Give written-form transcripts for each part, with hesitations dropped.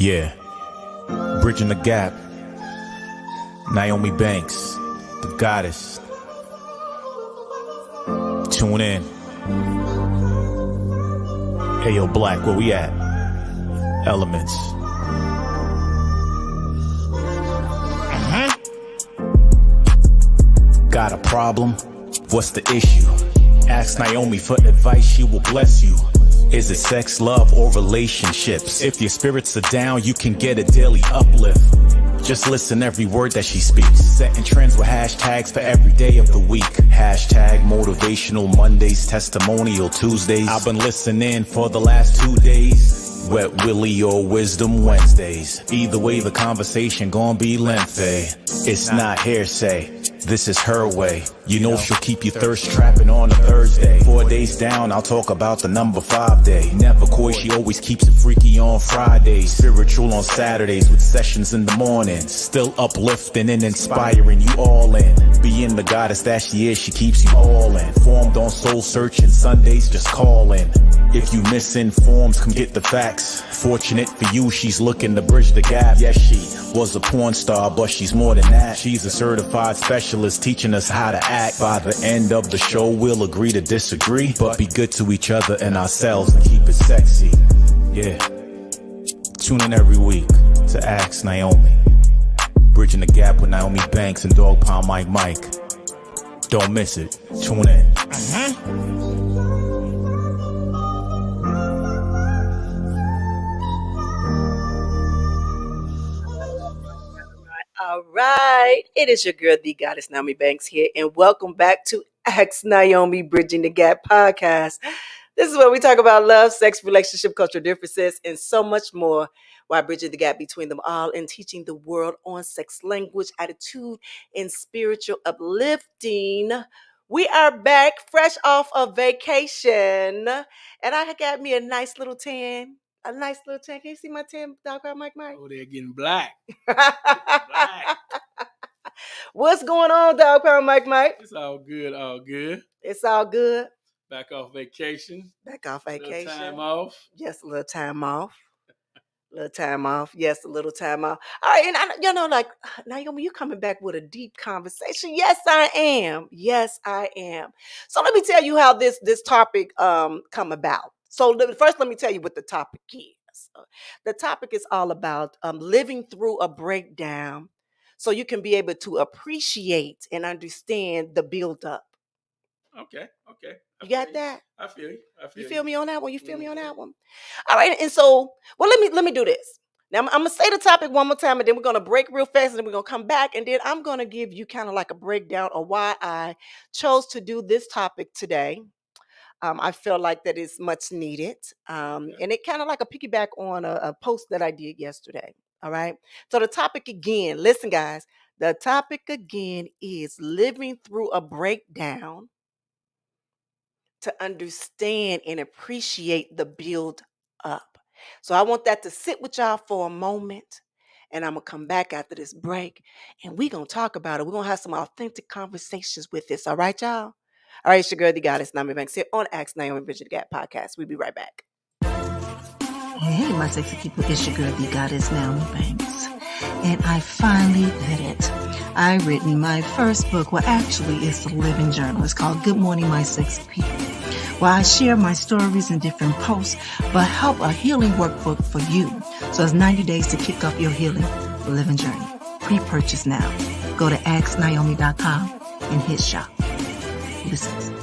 Yeah, bridging the gap. Nyomi Banks, the goddess. Tune in. Hey yo, Black, where we at? Elements. Got a problem? What's the issue? Ask Nyomi for advice, she will bless you. Is it sex, love, or relationships? If your spirits are down, you can get a daily uplift. Just listen every word that she speaks. Setting trends with hashtags for every day of the week. Hashtag motivational Mondays, testimonial Tuesdays. I've been listening for the last 2 days. Wet Willie or Wisdom Wednesdays. Either way, the conversation gon' be lengthy. It's not hearsay. This is her way. You know she'll keep you thirst trapping on a Thursday. 4 days down, I'll talk about the number 5 day. Never coy, she always keeps it freaky on Fridays. Spiritual on Saturdays with sessions in the morning. Still uplifting and inspiring you all in. Being the goddess that she is, she keeps you all in. Formed on soul searching Sundays, just call in. If you misinformed, come get the facts. Fortunate for you, she's looking to bridge the gap. Yes, she was a porn star, but she's more than that. She's a certified specialist teaching us how to act. By the end of the show, we'll agree to disagree, but be good to each other and ourselves and keep it sexy. Yeah. Tune in every week to Ask Nyomi. Bridging the gap with Nyomi Banks and Dog Pound Mike. Don't miss it. Tune in. All right, it is your girl, the goddess Nyomi Banks here, and welcome back to Ask Nyomi Bridging the Gap podcast. This is where we talk about love, sex, relationship, cultural differences, and so much more while bridging the gap between them all and teaching the world on sex, language, attitude, and spiritual uplifting. We are back fresh off of vacation, and I got me a nice little tan. A nice little tan. Can you see my tan, Dog Mike? Oh, they're getting black. Black. What's going on, Dog Pound Mike? It's all good, all good. It's all good. Back off vacation. Back off vacation. Little time off. Just a little time off. Little time off. Yes, a little time off. All right, and like, Nyomi, you coming back with a deep conversation. Yes, I am. Yes, I am. So let me tell you how this topic come about. So first, let me tell you what the topic is. The topic is all about living through a breakdown so you can be able to appreciate and understand the build-up. Okay. You got that? I feel you. You feel me on that one? You feel me on that one? All right, and so, well, let me do this. Now, I'm going to say the topic one more time, and then we're going to break real fast, and then we're going to come back, and then I'm going to give you kind of like a breakdown of why I chose to do this topic today. I feel like that is much needed. And it kind of like a piggyback on a post that I did yesterday. All right. So the topic again, listen, guys, the topic again is living through a breakdown to understand and appreciate the build up. So I want that to sit with y'all for a moment. And I'm going to come back after this break and we're going to talk about it. We're going to have some authentic conversations with this. All right, y'all? All right, it's your girl, the goddess Nyomi Banks here on Ask Nyomi Bridging the Gap podcast. We'll be right back. Hey, my sexy people, it's your girl, the goddess Nyomi Banks. And I finally did it. I've written my first book. Well, actually, it's a living journal. It's called Good Morning, My Sexy People. Where I share my stories in different posts, but help a healing workbook for you. So it's 90 days to kick off your healing living journey. Pre-purchase now. Go to AskNyomi.com and hit shop. Listen.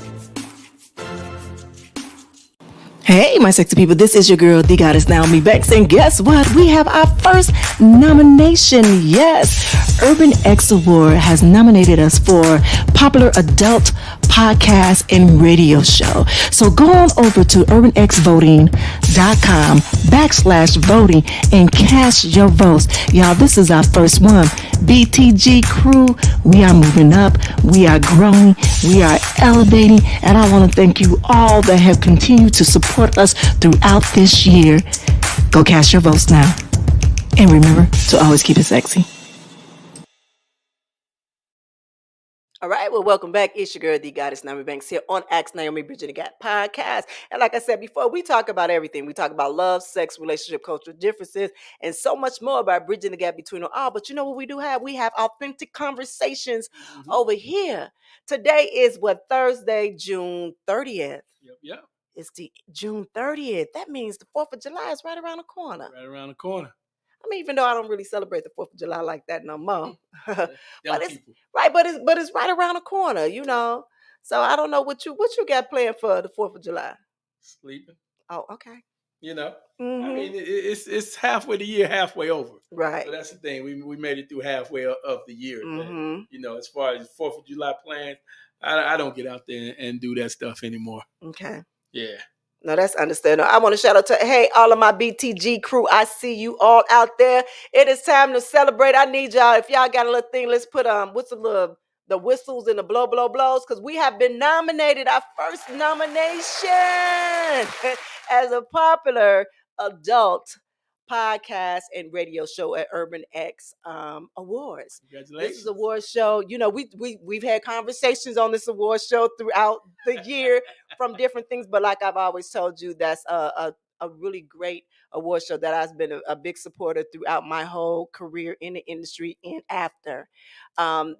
Hey, my sexy people, this is your girl, the goddess Nyomi Banks, and guess what? We have our first nomination. Yes, Urban X Award has nominated us for Popular Adult Podcast and Radio Show. So go on over to urbanxvoting.com/voting and cast your votes. Y'all, this is our first one. BTG crew, we are moving up, we are growing, we are elevating, and I want to thank you all that have continued to support us throughout this year. Go cast your votes now. And remember to always keep it sexy. All right, well, welcome back. It's your girl, the Goddess Naomi Banks, here on Ask Naomi Bridging the Gap podcast. And like I said before, we talk about everything. We talk about love, sex, relationship, cultural differences, and so much more about bridging the gap between them all. But you know what we do have? We have authentic conversations over here. Today is what, Thursday, June 30th. Yep. It's the June 30th. That means the 4th of July is right around the corner. Right around the corner. I mean, even though I don't really celebrate the 4th of July like that no more. Them but it's people. right, but it's right around the corner, you know. So I don't know what you got planned for the 4th of July. Sleeping. Oh, okay. You know. Mhm. I mean, it's halfway the year, halfway over. Right. So that's the thing. We made it through halfway of the year. Mhm. But, you know, as far as 4th of July plans, I don't get out there and do that stuff anymore. Okay. Yeah. No, that's understandable. I want to shout out to, hey, all of my BTG crew. I see you all out there. It is time to celebrate. I need y'all. If y'all got a little thing, let's put what's the whistles and the blows, because we have been nominated, our first nomination as a popular adult podcast and radio show at Urban X Awards. Congratulations. This is award show. You know, we've had conversations on this award show throughout the year from different things, but like I've always told you, that's a really great award show that I've been a big supporter throughout my whole career in the industry and after.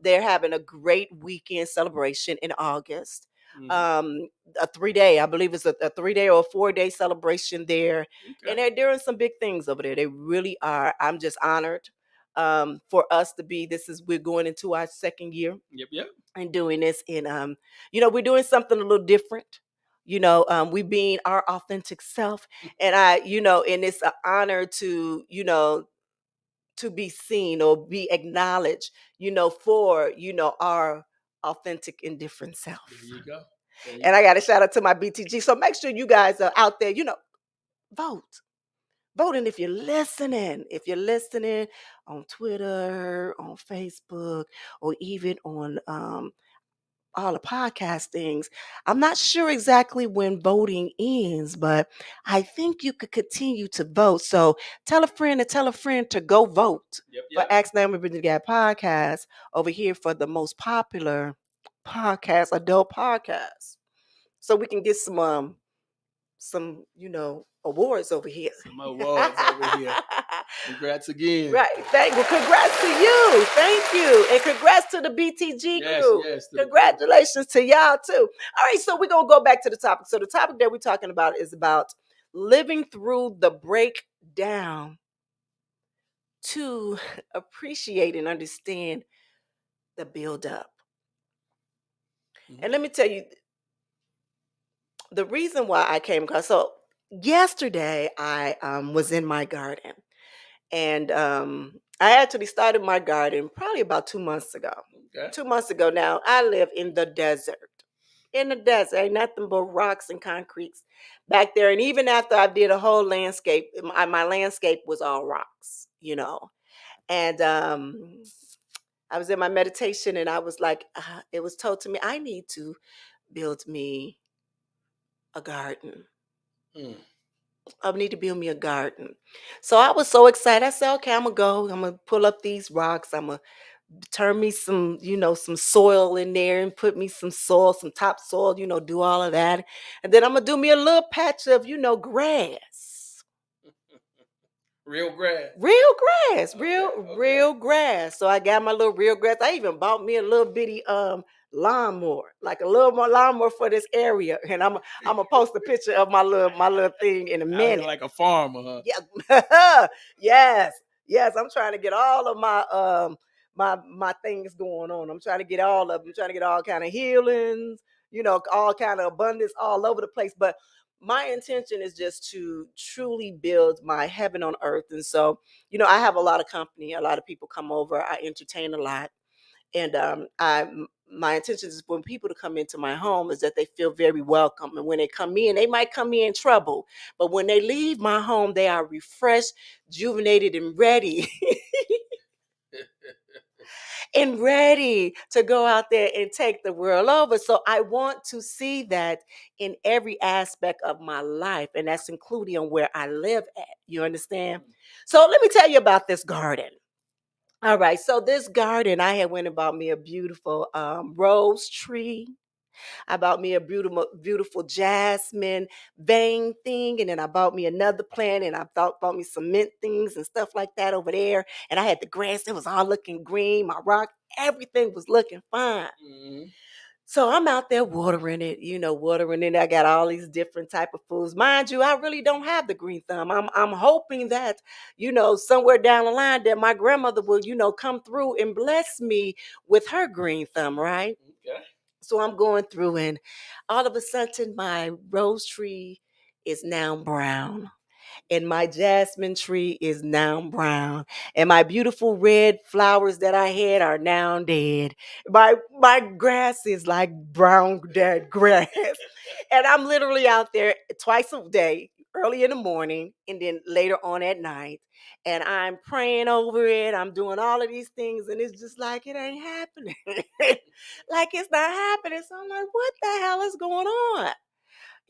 They're having a great weekend celebration in August. A 3-day, I believe it's a 3-day or a 4-day celebration there. Okay. And they're doing some big things over there. They really are. I'm just honored for us to be, we're going into our second year. Yep. And doing this. And you know, we're doing something a little different. You know, we being our authentic self. And and it's an honor to, to be seen or be acknowledged, for, our authentic and different self. There you go. And I got to shout out to my BTG. So make sure you guys are out there, vote. Voting if you're listening. If you're listening on Twitter, on Facebook, or even on all the podcast things. I'm not sure exactly when voting ends, but I think you could continue to vote. So tell a friend to go vote for Ask Naomi Bridging the Gap podcast over here for the most popular podcast, adult podcast. So we can get some awards over here. Some awards over here. Congrats again. Right. Well, congrats to you. Thank you. And congrats to the BTG crew. Yes. Congratulations to y'all too. All right, so we're going to go back to the topic. So the topic that we're talking about is about living through the breakdown to appreciate and understand the build-up. And let me tell you, the reason why I came across, so yesterday I was in my garden. And I actually started my garden probably about 2 months ago. Okay. 2 months ago now. I live in the desert. In the desert. Ain't nothing but rocks and concretes back there. And even after I did a whole landscape, my landscape was all rocks, And I was in my meditation and I was like, it was told to me, I need to build me a garden. I need to build me a garden. So I was so excited. I said, okay, I'm going to go. I'm going to pull up these rocks. I'm going to turn me some, some soil in there and put me some soil, some topsoil, do all of that. And then I'm going to do me a little patch of, grass. Real grass. Real grass. So I got my little real grass. I even bought me a little bitty lawnmower, like a little more lawnmower for this area. And I'm gonna post a picture of my little thing in a minute. Like a farmer, huh? Yeah. yes. I'm trying to get all of my my things going on. I'm trying to get all of them. I'm trying to get all kind of healings, all kind of abundance all over the place. But my intention is just to truly build my heaven on earth. And so, I have a lot of company. A lot of people come over. I entertain a lot. And my intention is when people to come into my home is that they feel very welcome. And when they come in, they might come in trouble. But when they leave my home, they are refreshed, rejuvenated, and ready. And ready to go out there and take the world over. So I want to see that in every aspect of my life. And that's including where I live at. You understand? So let me tell you about this garden. All right. So this garden, I had went and bought me a beautiful rose tree. I bought me a beautiful jasmine vein thing, and then I bought me another plant, and I bought me some mint things and stuff like that over there. And I had the grass; it was all looking green. My rock, everything was looking fine. Mhm. So I'm out there watering it, watering it. I got all these different type of foods. Mind you, I really don't have the green thumb. I'm hoping that, somewhere down the line that my grandmother will, come through and bless me with her green thumb, right? Okay. So I'm going through, and all of a sudden my rose tree is now brown, and my jasmine tree is now brown, and my beautiful red flowers that I had are now dead. My grass is like brown dead grass. And I'm literally out there twice a day, early in the morning and then later on at night, and I'm praying over it. I'm doing all of these things, and it's just like it ain't happening. Like it's not happening. So I'm like, what the hell is going on?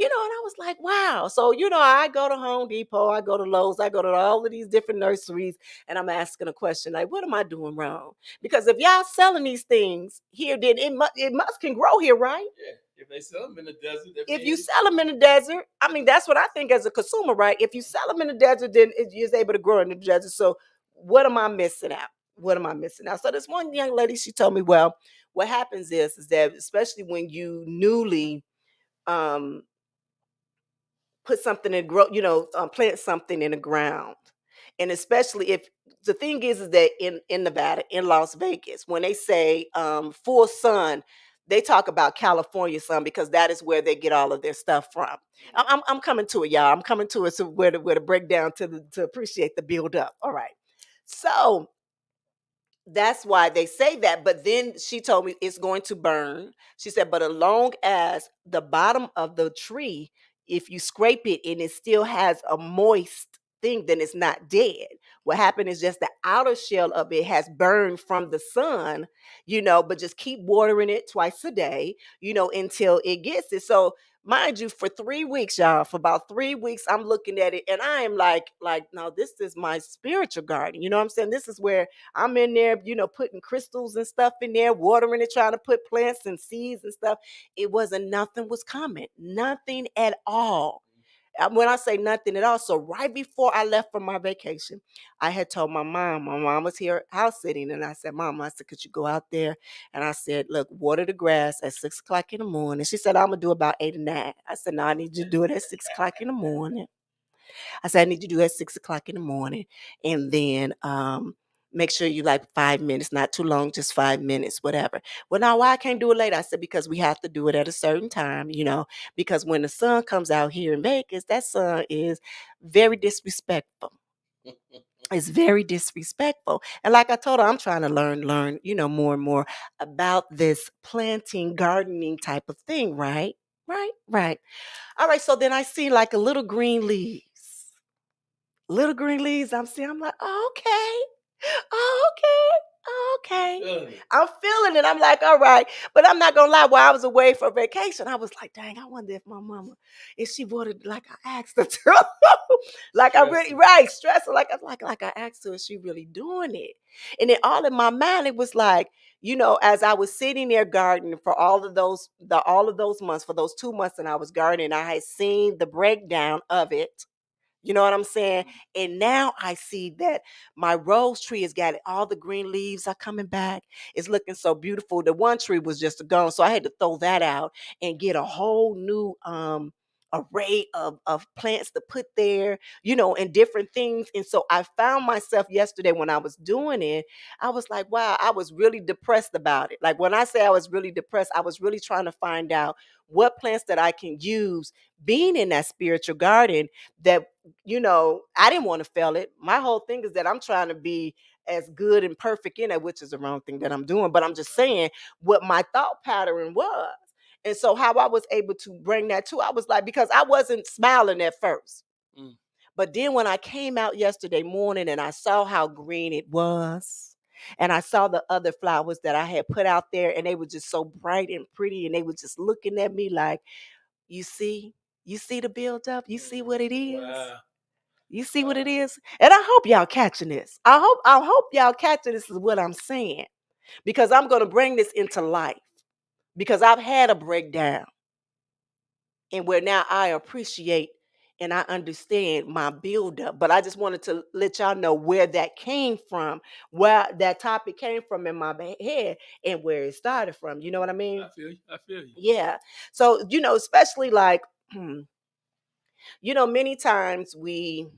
And I was like, wow. So, I go to Home Depot, I go to Lowe's, I go to all of these different nurseries, and I'm asking a question like, what am I doing wrong? Because if y'all selling these things here, then it must can grow here, right? Yeah. If they sell them in the desert, that If you means sell them in the desert, I mean, that's what I think as a consumer, right? If you sell them in the desert, then it's able to grow in the desert. So, what am I missing out? What am I missing out? So, this one young lady, she told me, well, what happens is that especially when you newly um put something in grow, plant something in the ground. And especially if the thing is that in Nevada, in Las Vegas, when they say full sun, they talk about California sun because that is where they get all of their stuff from. I'm coming to it, y'all. I'm coming to it, so where to break down to appreciate the build up. All right. So that's why they say that. But then she told me it's going to burn. She said, but as long as the bottom of the tree, if you scrape it and it still has a moist thing, then it's not dead. What happened is just the outer shell of it has burned from the sun, but just keep watering it twice a day, until it gets it. So mind you, for 3 weeks, y'all, for about 3 weeks, I'm looking at it and I am like, no, this is my spiritual garden. You know what I'm saying? This is where I'm in there, putting crystals and stuff in there, watering it, trying to put plants and seeds and stuff. It wasn't nothing was coming, nothing at all. When I say nothing at all, so right before I left for my vacation, I had told my mom was here house sitting, and I said, Mom, I said, could you go out there? And I said, look, water the grass at 6 o'clock in the morning. She said, I'm gonna do about 8 or 9. I said, no, I need you to do it at 6 o'clock in the morning. I said, I need you to do it at 6 o'clock in the morning. And then make sure you like 5 minutes, not too long, just 5 minutes, whatever. Well, now why I can't do it later? I said, because we have to do it at a certain time, because when the sun comes out here in Vegas, that sun is very disrespectful. It's very disrespectful. And like I told her, I'm trying to learn, more and more about this planting, gardening type of thing, right? Right, right. All right. So then I see like a little green leaves. Little green leaves. I'm seeing, I'm like, oh, okay. Oh, okay. Oh, okay. feeling it. I'm feeling it. I'm like, all right. But I'm not gonna lie, while I was away for vacation, I was like, dang, I wonder if my mama, if she wanted like I asked her to. Like I really Stressing. right, stressing. Like I asked her, is she really doing it? And then all in my mind, it was like, as I was sitting there gardening for all of those months, for those 2 months that I was gardening, I had seen the breakdown of it. You know what I'm saying? And now I see that my rose tree has got it. All the green leaves are coming back. It's looking so beautiful. The one tree was just gone. So I had to throw that out and get a whole new array of plants to put there, and different things. And so I found myself yesterday when I was doing it, I was like, wow, I was really depressed about it. Like when I say I was really depressed, I was really trying to find out what plants that I can use being in that spiritual garden that I didn't want to fail it. My whole thing is that I'm trying to be as good and perfect in it, which is the wrong thing that I'm doing. But I'm just saying what my thought pattern was. And so how I was able to bring that to, I was like, because I wasn't smiling at first. Mm. But then when I came out yesterday morning and I saw how green it was, and I saw the other flowers that I had put out there, and they were just so bright and pretty, and they were just looking at me like, you see the build up, you see what it is. Wow. You see what it is? And I hope y'all catching this. I hope y'all catching this is what I'm saying. Because I'm going to bring this into life. Because I've had a breakdown. And where now I appreciate and I understand my buildup. But I just wanted to let y'all know where that came from, where that topic came from in my head and where it started from. You know what I mean? I feel you. I feel you. Yeah. So, especially like, many times when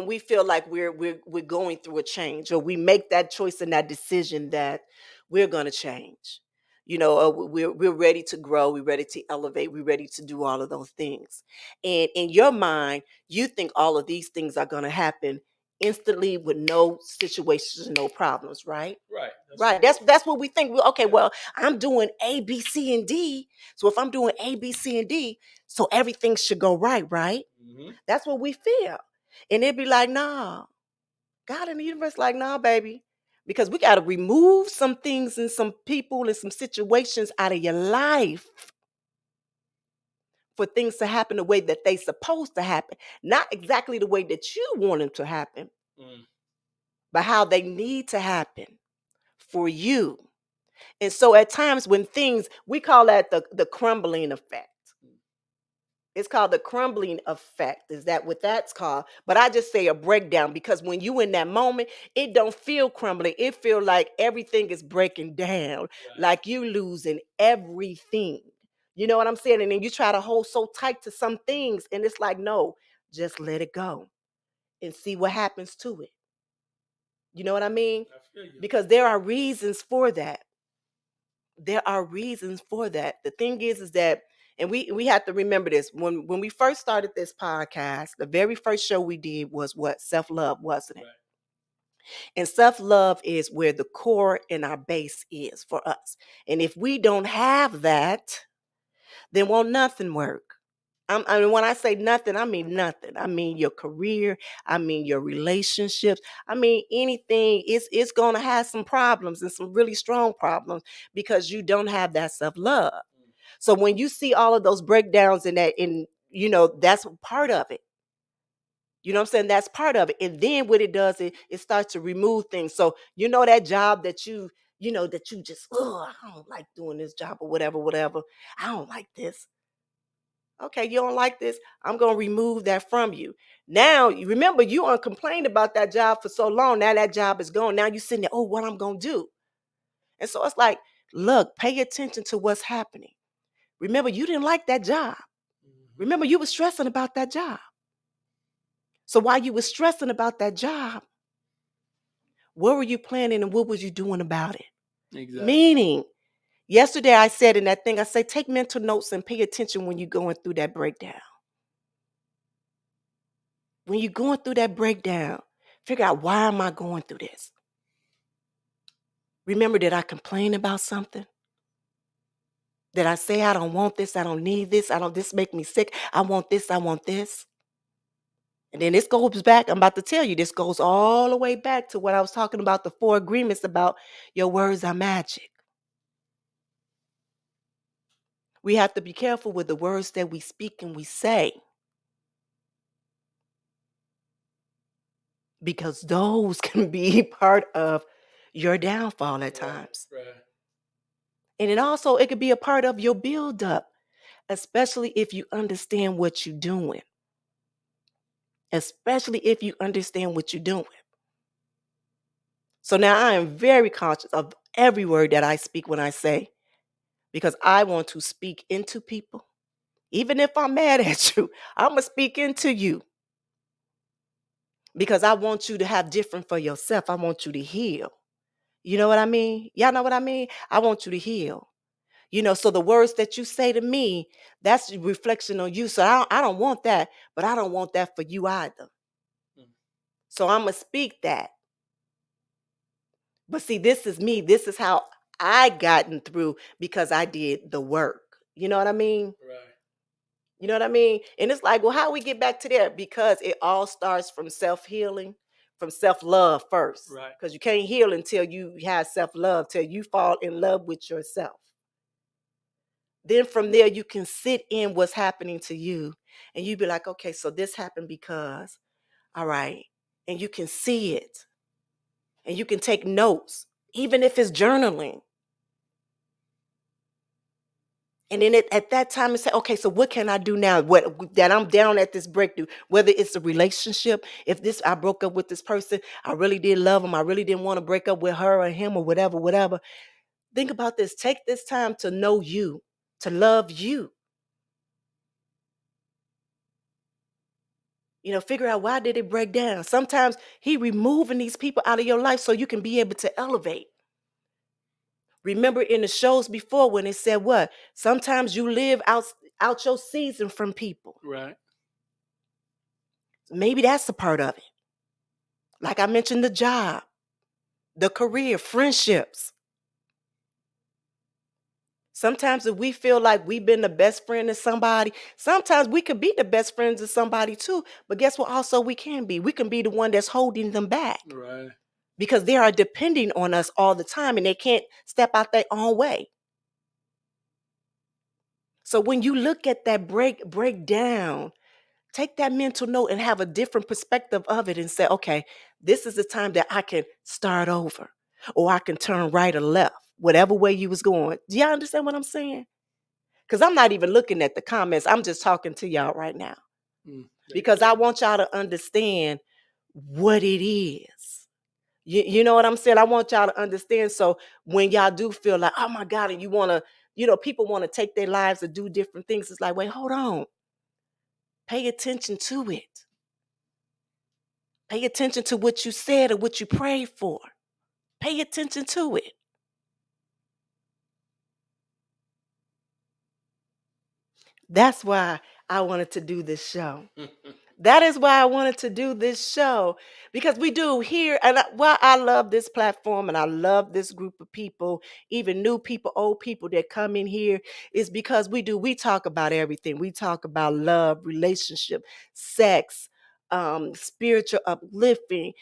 we feel like we're going through a change, or we make that choice and that decision that we're going to change, we're ready to grow, we're ready to elevate, we're ready to do all of those things, and in your mind you think all of these things are going to happen instantly with no situations, no problems, right? Right. Right. That's what we think. Okay, Yeah. well, I'm doing A, B, C, and D. So if I'm doing A, B, C, and D, so everything should go right, right? Mm-hmm. That's what we feel. And it'd be like, nah, God in the universe, like, nah, baby. Because we got to remove some things and some people and some situations out of your life for things to happen the way that they supposed to happen. Not exactly the way that you want them to happen, Mm. but how they need to happen for you. And so at times when things, we call that the crumbling effect. It's called the crumbling effect. Is that what that's called? But I just say a breakdown, because when you in that moment, it don't feel crumbling. It feel like everything is breaking down, Right. like you losing everything. You know what I'm saying? And then you try to hold so tight to some things, and it's like, no, just let it go and see what happens to it. You know what I mean? I feel you. Because there are reasons for that. There are reasons for that. The thing is that, and we have to remember this, when we first started this podcast, the very first show we did was what? Self-love, wasn't it? Right. And self-love is where the core and our base is for us. And if we don't have that, then won't nothing work. I mean, when I say nothing, I mean nothing. I mean your career. I mean your relationships. I mean anything. It's gonna have some problems, and some really strong problems, because you don't have that self-love. So when you see all of those breakdowns in that, that's part of it. You know what I'm saying? That's part of it. And then what it does, it starts to remove things. So that job that that you just, oh, I don't like doing this job, or whatever. I don't like this. Okay, you don't like this. I'm going to remove that from you. Now, you remember, you complained about that job for so long. Now that job is gone. Now you're sitting there, oh, what I'm going to do? And so it's like, look, pay attention to what's happening. Remember, you didn't like that job. Mm-hmm. Remember, you were stressing about that job. So while you were stressing about that job, what were you planning and what was you doing about it? Exactly. Meaning, yesterday I said in that thing, I say, take mental notes and pay attention when you're going through that breakdown. When you're going through that breakdown, figure out, why am I going through this? Remember, did I complain about something? Did I say, I don't want this, I don't need this, this make me sick, I want this, I want this? And then this goes back, I'm about to tell you, this goes all the way back to what I was talking about, the 4 agreements about your words are magic. We have to be careful with the words that we speak and we say, because those can be part of your downfall at times. Right. And it could be a part of your buildup, especially if you understand what you're doing. Especially if you understand what you're doing. So now I am very conscious of every word that I speak when I say, because I want to speak into people. Even if I'm mad at you, I'm going to speak into you. Because I want you to have different for yourself. I want you to heal. You know what I mean? Y'all know what I mean? I want you to heal. So the words that you say to me, that's a reflection on you. So I don't want that, but I don't want that for you either. So I'm going to speak that. But see, this is me. This is how I gotten through, because I did the work. You know what I mean? Right. You know what I mean? And it's like, well, how we get back to there? Because it all starts from self-healing, from self-love first. Right. Because you can't heal until you have self-love, till you fall in love with yourself. Then from there, you can sit in what's happening to you and you be like, okay, so this happened because, all right. And you can see it and you can take notes, even if it's journaling. And then at that time, and say, okay, so what can I do now? What that I'm down at this breakthrough, whether it's a relationship, if this I broke up with this person, I really did love him, I really didn't want to break up with her or him or whatever, whatever. Think about this. Take this time to know you, to love you. Figure out why did it break down. Sometimes he removing these people out of your life so you can be able to elevate. Remember in the shows before when it said what? Sometimes you live out your season from people. Right. Maybe that's a part of it. Like I mentioned, the job, the career, friendships. Sometimes if we feel like we've been the best friend to somebody, sometimes we could be the best friends to somebody too. But guess what? Also, we can be. We can be the one that's holding them back. Right. Because they are depending on us all the time and they can't step out their own way. So when you look at that breakdown, take that mental note and have a different perspective of it and say, okay, this is the time that I can start over or I can turn right or left, whatever way you was going. Do y'all understand what I'm saying? Because I'm not even looking at the comments. I'm just talking to y'all right now because I want y'all to understand what it is. You know what I'm saying? I want y'all to understand. So when y'all do feel like, oh my God, and you want to, people want to take their lives to do different things. It's like, wait, hold on. Pay attention to it. Pay attention to what you said or what you prayed for. Pay attention to it. That's why I wanted to do this show. That is why I wanted to do this show, because we do here, and why I love this platform and I love this group of people, even new people, old people that come in here, is because we talk about everything. We talk about love, relationship, sex, spiritual uplifting,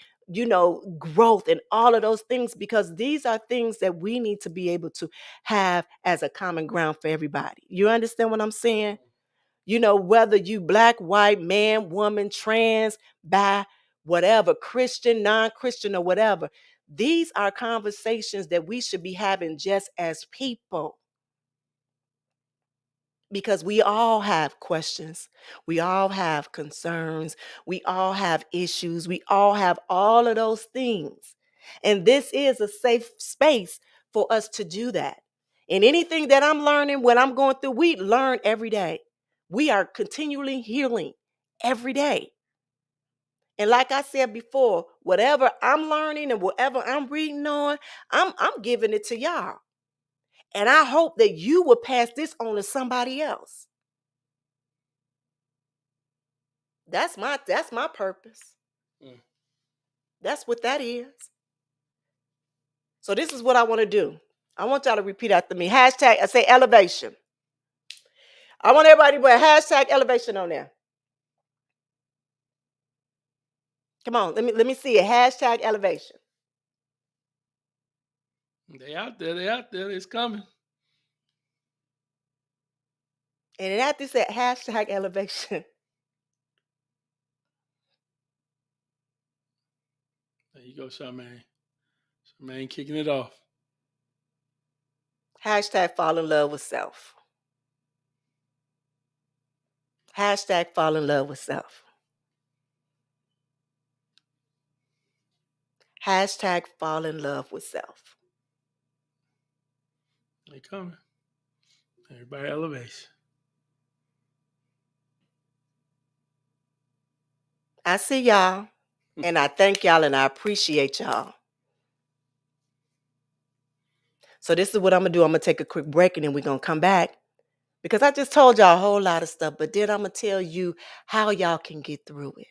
growth and all of those things, because these are things that we need to be able to have as a common ground for everybody. You understand what I'm saying? Whether you black, white, man, woman, trans, bi, whatever, Christian, non-Christian, or whatever. These are conversations that we should be having just as people. Because we all have questions. We all have concerns. We all have issues. We all have all of those things. And this is a safe space for us to do that. And anything that I'm learning, when I'm going through, we learn every day. We are continually healing every day. And like I said before, whatever I'm learning and whatever I'm reading on, I'm giving it to y'all. And I hope that you will pass this on to somebody else. That's my purpose. That's what that is. So this is what I want to do. I want y'all to repeat after me. Hashtag, I say elevation. I want everybody to put hashtag elevation on there. Come on, let me see it. Hashtag elevation. They out there. It's coming. And then after that, hashtag elevation. There you go, Charmaine. Charmaine kicking it off. Hashtag fall in love with self. Hashtag fall in love with self. Hashtag fall in love with self. They coming. Everybody elevation. I see y'all, and I thank y'all, and I appreciate y'all. So this is what I'm going to do. I'm going to take a quick break, and then we're going to come back. Because I just told y'all a whole lot of stuff, but then I'm going to tell you how y'all can get through it.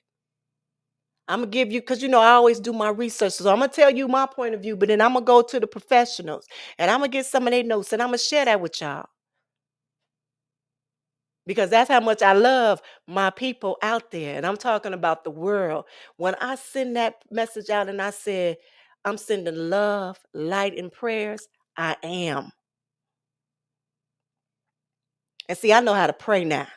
I'm going to give you, because I always do my research. So I'm going to tell you my point of view, but then I'm going to go to the professionals, and I'm going to get some of their notes, and I'm going to share that with y'all. Because that's how much I love my people out there. And I'm talking about the world. When I send that message out and I said, I'm sending love, light, and prayers, I am. And see, I know how to pray now.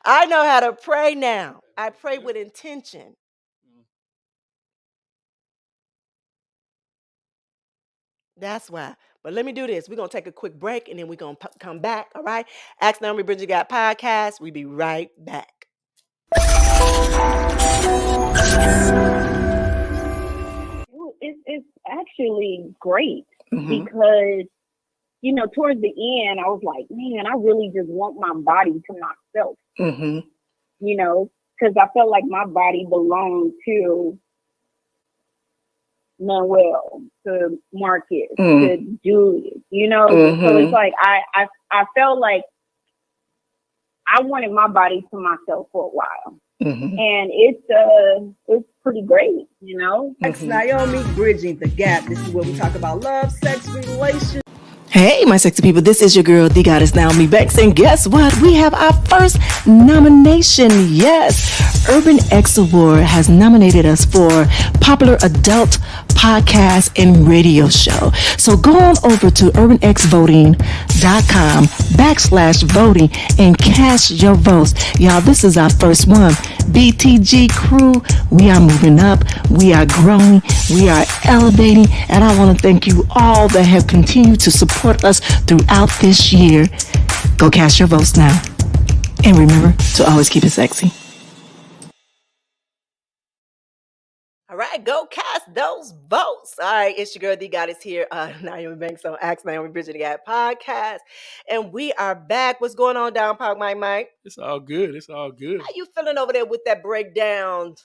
I know how to pray now. I pray with intention. That's why. But let me do this. We're going to take a quick break and then we're going to come back. All right. Ask Nyomi BTG podcast. We'll be right back. It's actually great Mhm. because, towards the end, I was like, man, I really just want my body to myself, Mhm. because I felt like my body belonged to Manuel, to Marcus, to Julius, So it's like I felt like I wanted my body to myself for a while. And it's pretty great, It's Nyomi Bridging the Gap. This is where we talk about love, sex, relations. Hey, my sexy people, this is your girl, the goddess Nyomi Banks, and guess what? We have our first nomination. Yes, Urban X Award has nominated us for Popular Adult Podcast and Radio Show. So go on over to urbanxvoting.com/voting and cast your votes. Y'all, this is our first one. BTG crew, we are moving up, we are growing, we are elevating, and I want to thank you all that have continued to support us throughout this year. Go cast your votes now. And remember to always keep it sexy. All right, go cast those votes. All right, it's your girl, the goddess here, Nyomi Banks on Ask Nyomi Bridget the podcast. And we are back. What's going on down, Park Mike? It's all good. It's all good. How you feeling over there with that breakdown?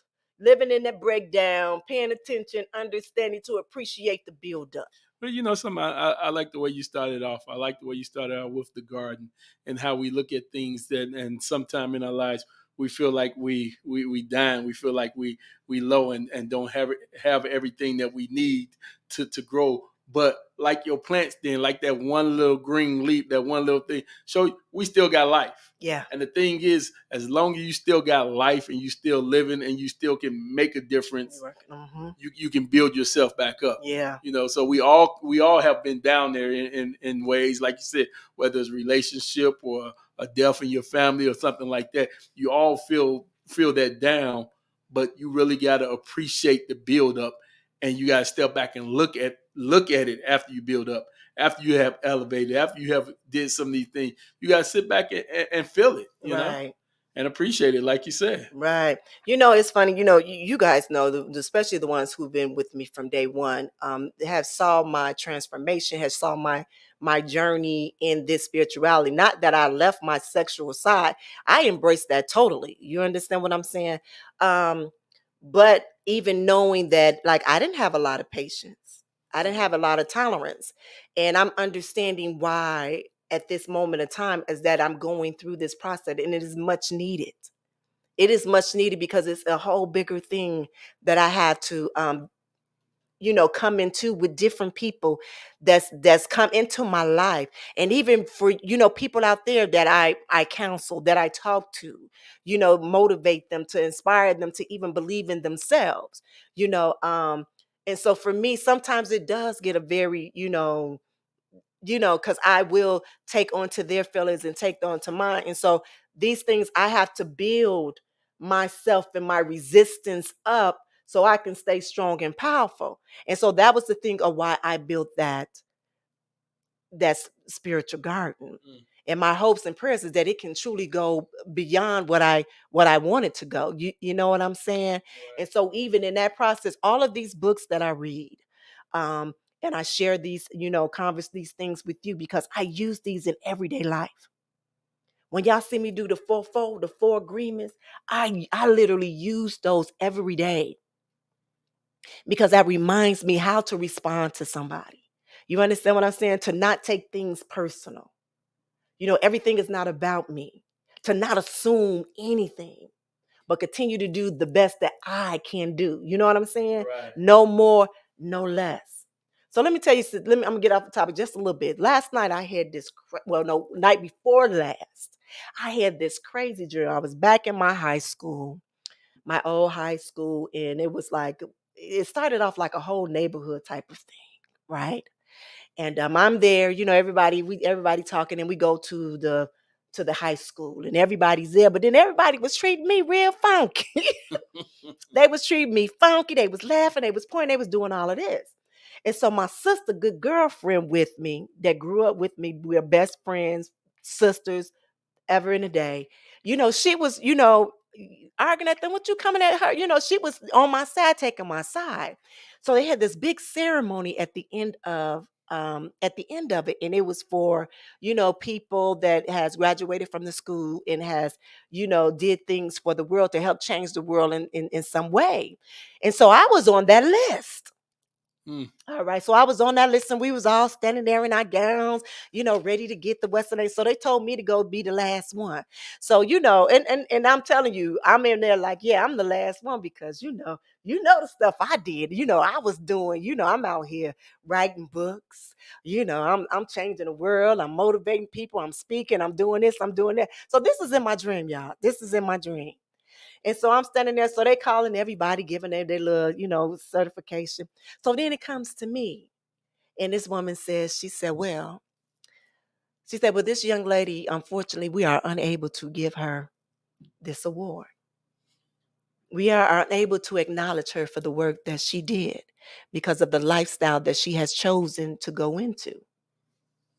Living in that breakdown, paying attention, understanding to appreciate the build up. But something I like the way you started off. I like the way you started out with the garden and how we look at things that, and sometime in our lives we feel like we dying. We feel like we low and don't have everything that we need to grow. But like your plants, then like that one little green leaf, that one little thing, so we still got life. Yeah. And the thing is, as long as you still got life and you still living and you still can make a difference, you can build yourself back up. Yeah. So we all have been down there in ways, like you said, whether it's relationship or a death in your family or something like that. You all feel that down, but you really got to appreciate the build up, and you got to step back and look at it after you build up, after you have elevated, after you have did some of these things. You got to sit back and feel it, Right. and appreciate it, like you said. Right. It's funny, you guys know, especially the ones who've been with me from day one, have saw my transformation, has saw my journey in this spirituality. Not that I left my sexual side. I embraced that totally. You understand what I'm saying? But even knowing that, like, I didn't have a lot of patience. I didn't have a lot of tolerance. And I'm understanding why at this moment of time is that I'm going through this process, and it is much needed. It is much needed because it's a whole bigger thing that I have to come into with different people that's come into my life. And even for people out there that I counsel, that I talk to, motivate them, to inspire them to even believe in themselves. And so for me, sometimes it does get a very because I will take on to their feelings and take on to mine. And so these things I have to build myself and my resistance up so I can stay strong and powerful. And so that was the thing of why I built that spiritual garden. And my hopes and prayers is that it can truly go beyond what I want it to go. You know what I'm saying? Right. And so even in that process, all of these books that I read, and I share these, converse these things with you because I use these in everyday life. When y'all see me do the fourfold, the 4 agreements, I literally use those every day because that reminds me how to respond to somebody. You understand what I'm saying? To not take things personal. Everything is not about me. To not assume anything, but continue to do the best that I can do. You know what I'm saying? Right. No more, no less. So let me tell you, I'm gonna get off the topic just a little bit. Last night I had this, night before last, I had this crazy dream. I was back in my high school, my old high school, and it was like, it started off like a whole neighborhood type of thing, right? And I'm there, everybody talking, and we go to the high school, and everybody's there. But then everybody was treating me real funky. They was treating me funky. They was laughing. They was pointing. They was doing all of this. And so my sister, good girlfriend with me, that grew up with me, we're best friends, sisters, ever in a day. She was, arguing at them. What you coming at her? She was on my side, taking my side. So they had this big ceremony at the end of it, and it was for people that has graduated from the school and has did things for the world to help change the world in some way. And so I was on that list. All right. So I was on that list, and we was all standing there in our gowns, ready to get the Western Aid. So they told me to go be the last one. So, and I'm telling you, I'm in there like, yeah, I'm the last one, because the stuff I did, I was doing, I'm out here writing books, I'm changing the world, I'm motivating people, I'm speaking, I'm doing this, I'm doing that. So this is in my dream, y'all. This is in my dream. And so I'm standing there. So they calling everybody, giving their little, certification. So then it comes to me. And this woman says, well, this young lady, unfortunately, we are unable to give her this award. We are unable to acknowledge her for the work that she did because of the lifestyle that she has chosen to go into.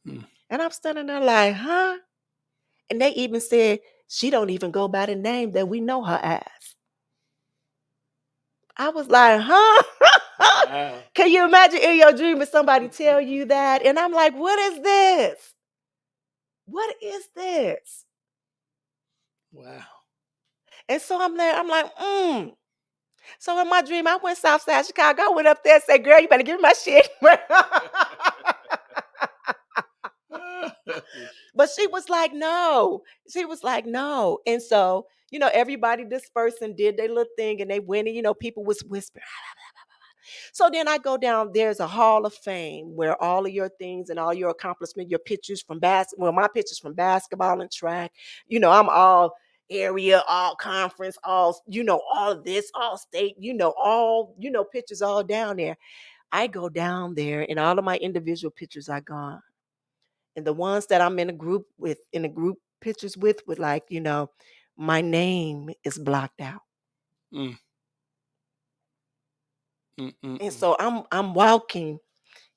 And I'm standing there like, huh? And they even said, she don't even go by the name that we know her as. I was like, huh? Wow. Can you imagine in your dream if somebody tell you that? And I'm like, what is this? What is this? Wow. And so I'm there, I'm like, So in my dream, I went Southside Chicago. I went up there and said, girl, you better give me my shit. But she was like, no. She was like, no. And so, everybody dispersed and did their little thing, and they went, and, people was whispering. So then I go down, there's a hall of fame where all of your things and all your accomplishments, your pictures from basketball, my pictures from basketball and track, I'm all area, all conference, all, all of this, all state, all, pictures all down there. I go down there, and all of my individual pictures are gone. And the ones that I'm in a group pictures with like, my name is blocked out. Mm. And so I'm walking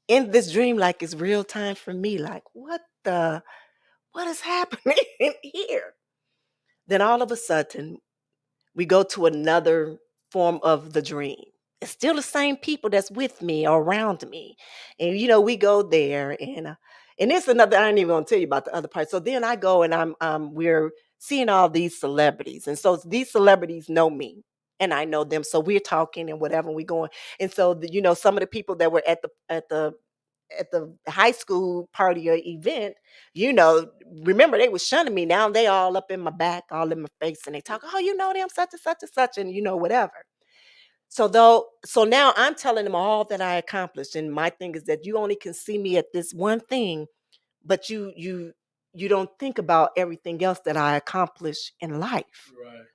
in this dream like it's real time for me. Like, what is happening here? Then all of a sudden, we go to another form of the dream. It's still the same people that's with me or around me. And, we go there, and it's another, I ain't even gonna tell you about the other part. So then I go, and we're seeing all these celebrities. And so these celebrities know me, and I know them. So we're talking and whatever, we going. And so, some of the people that were at the high school party or event, remember, they was shunning me. Now they all up in my back, all in my face, and they talk, oh, you know them, such and such and such, and whatever. So now I'm telling them all that I accomplished. And my thing is that you only can see me at this one thing, but you don't think about everything else that I accomplished in life. Right.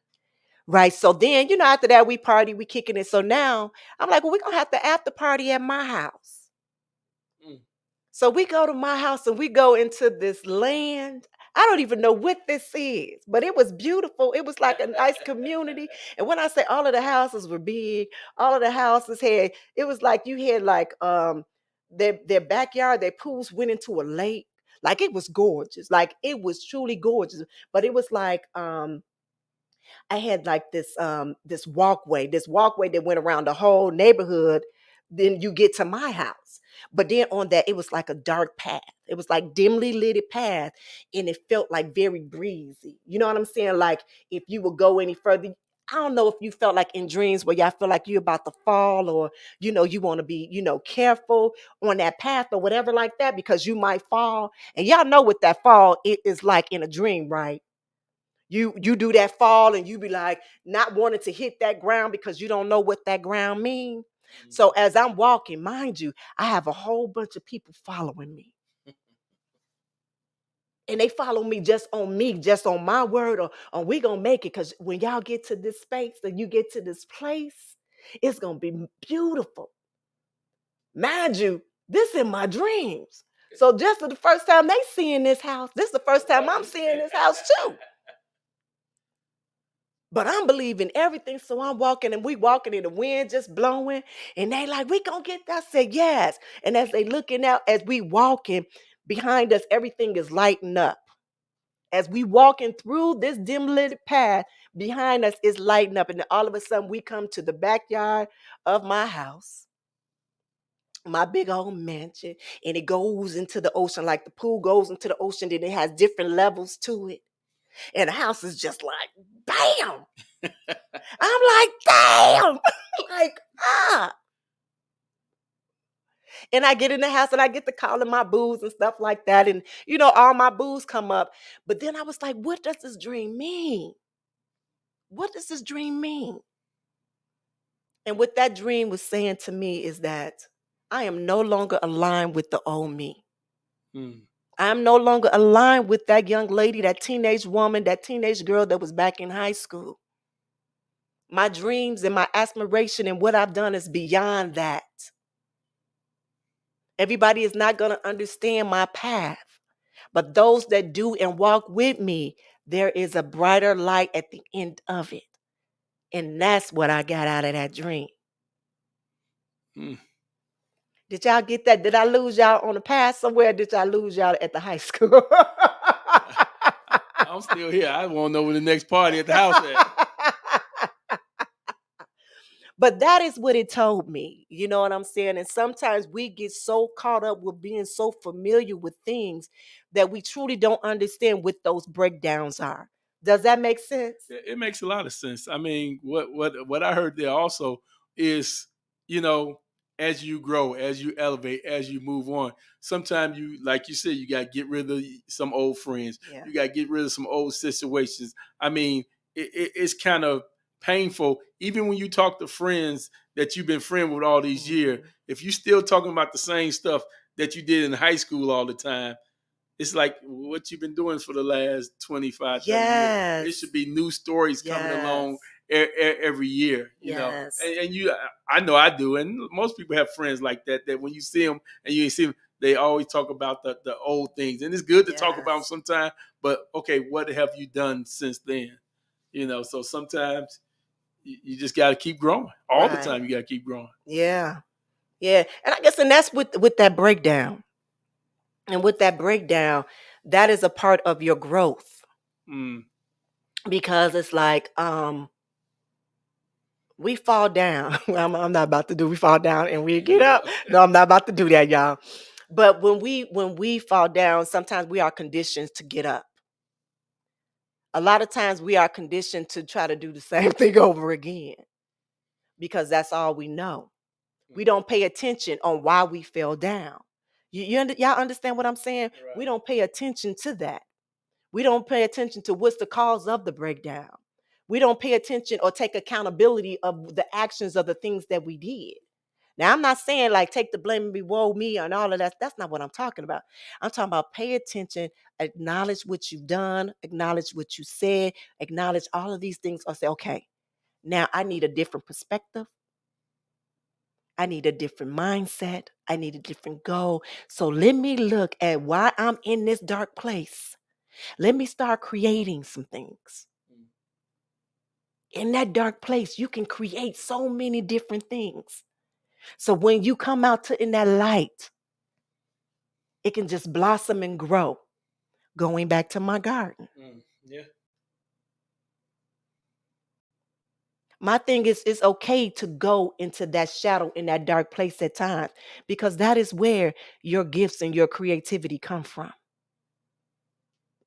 Right. So then, after that, we party, we kicking it. So now I'm like, well, we're gonna have the after party at my house. So we go to my house, and we go into this land. I don't even know what this is, but it was beautiful. It was like a nice community. And when I say all of the houses were big, all of the houses it was like you had like their backyard, their pools went into a lake. Like, it was gorgeous. Like, it was truly gorgeous. But it was like I had like this walkway that went around the whole neighborhood. Then you get to my house. But then on that, it was like a dark path. It was like dimly lit path, and it felt like very breezy. You know what I'm saying? Like, if you would go any further, I don't know if you felt like in dreams where y'all feel like you're about to fall, or you want to be careful on that path or whatever like that, because you might fall. And y'all know what that fall it is like in a dream, right? You do that fall, and you be like not wanting to hit that ground because you don't know what that ground means. So as I'm walking, mind you, I have a whole bunch of people following me. And they follow me, just on my word, or we gonna make it. Because when y'all get to this space and you get to this place, it's gonna be beautiful. Mind you, This in my dreams. So just the first time they seeing this house, this is the first time I'm seeing this house too. But I'm believing everything. So I'm walking and we walking and the wind just blowing. And they like, we gonna get that. I said, yes. And as they looking out, as we walking, behind us, everything is lighting up. As we walking through this dim lit path, behind us is lighting up. And then all of a sudden we come to the backyard of my house, my big old mansion, and it goes into the ocean. Like the pool goes into the ocean, then it has different levels to it. And the house is just like, bam. I'm like, damn. Like, ah. And I get in the house and I get to calling my booze and stuff like that. And, all my booze come up. But then I was like, what does this dream mean? What does this dream mean? And what that dream was saying to me is that I am no longer aligned with the old me. I'm no longer aligned with that young lady, that teenage woman, that teenage girl that was back in high school. My dreams and my aspiration and what I've done is beyond that. Everybody is not going to understand my path, but those that do and walk with me, there is a brighter light at the end of it. And that's what I got out of that dream. Did y'all get that? Did I lose y'all on the path somewhere? Did y'all lose y'all at the high school? I'm still here. I want to know where the next party at the house at. But that is what it told me. You know what I'm saying? And sometimes we get so caught up with being so familiar with things that we truly don't understand what those breakdowns are. Does that make sense? It makes a lot of sense. I mean, what I heard there also is, as you grow, as you elevate, as you move on, sometimes you, like you said, you got to get rid of some old friends. Yeah. You got to get rid of some old situations. I mean, it's kind of painful, even when you talk to friends that you've been friends with all these years. If you still talking about the same stuff that you did in high school all the time, it's like what you've been doing for the last 25, 30 years. It should be new stories coming along every year, know. And I know I do, and most people have friends like that when you see them and you see them, they always talk about the old things. And it's good to talk about them sometimes, but okay, what have you done since then? So sometimes you just got to keep growing. All the time you got to keep growing. Yeah. Yeah. And I guess, and that's with that breakdown. And with that breakdown, that is a part of your growth. Because it's like, we fall down. I'm not about to do, we fall down and we get up. No, I'm not about to do that, y'all. But when we fall down, sometimes we are conditioned to get up. A lot of times we are conditioned to try to do the same thing over again because that's all we know. We don't pay attention on why we fell down. Y'all understand what I'm saying? Right. We don't pay attention to that. We don't pay attention to what's the cause of the breakdown. We don't pay attention or take accountability of the actions of the things that we did. Now, I'm not saying like take the blame and be woe me and all of that. That's not what I'm talking about. I'm talking about pay attention, acknowledge what you've done, acknowledge what you said, acknowledge all of these things, or say, okay, now I need a different perspective. I need a different mindset. I need a different goal. So let me look at why I'm in this dark place. Let me start creating some things. In that dark place, you can create so many different things. So when you come out in that light, it can just blossom and grow. Going back to my garden. Yeah. My thing is, it's okay to go into that shadow, in that dark place at times, because that is where your gifts and your creativity come from.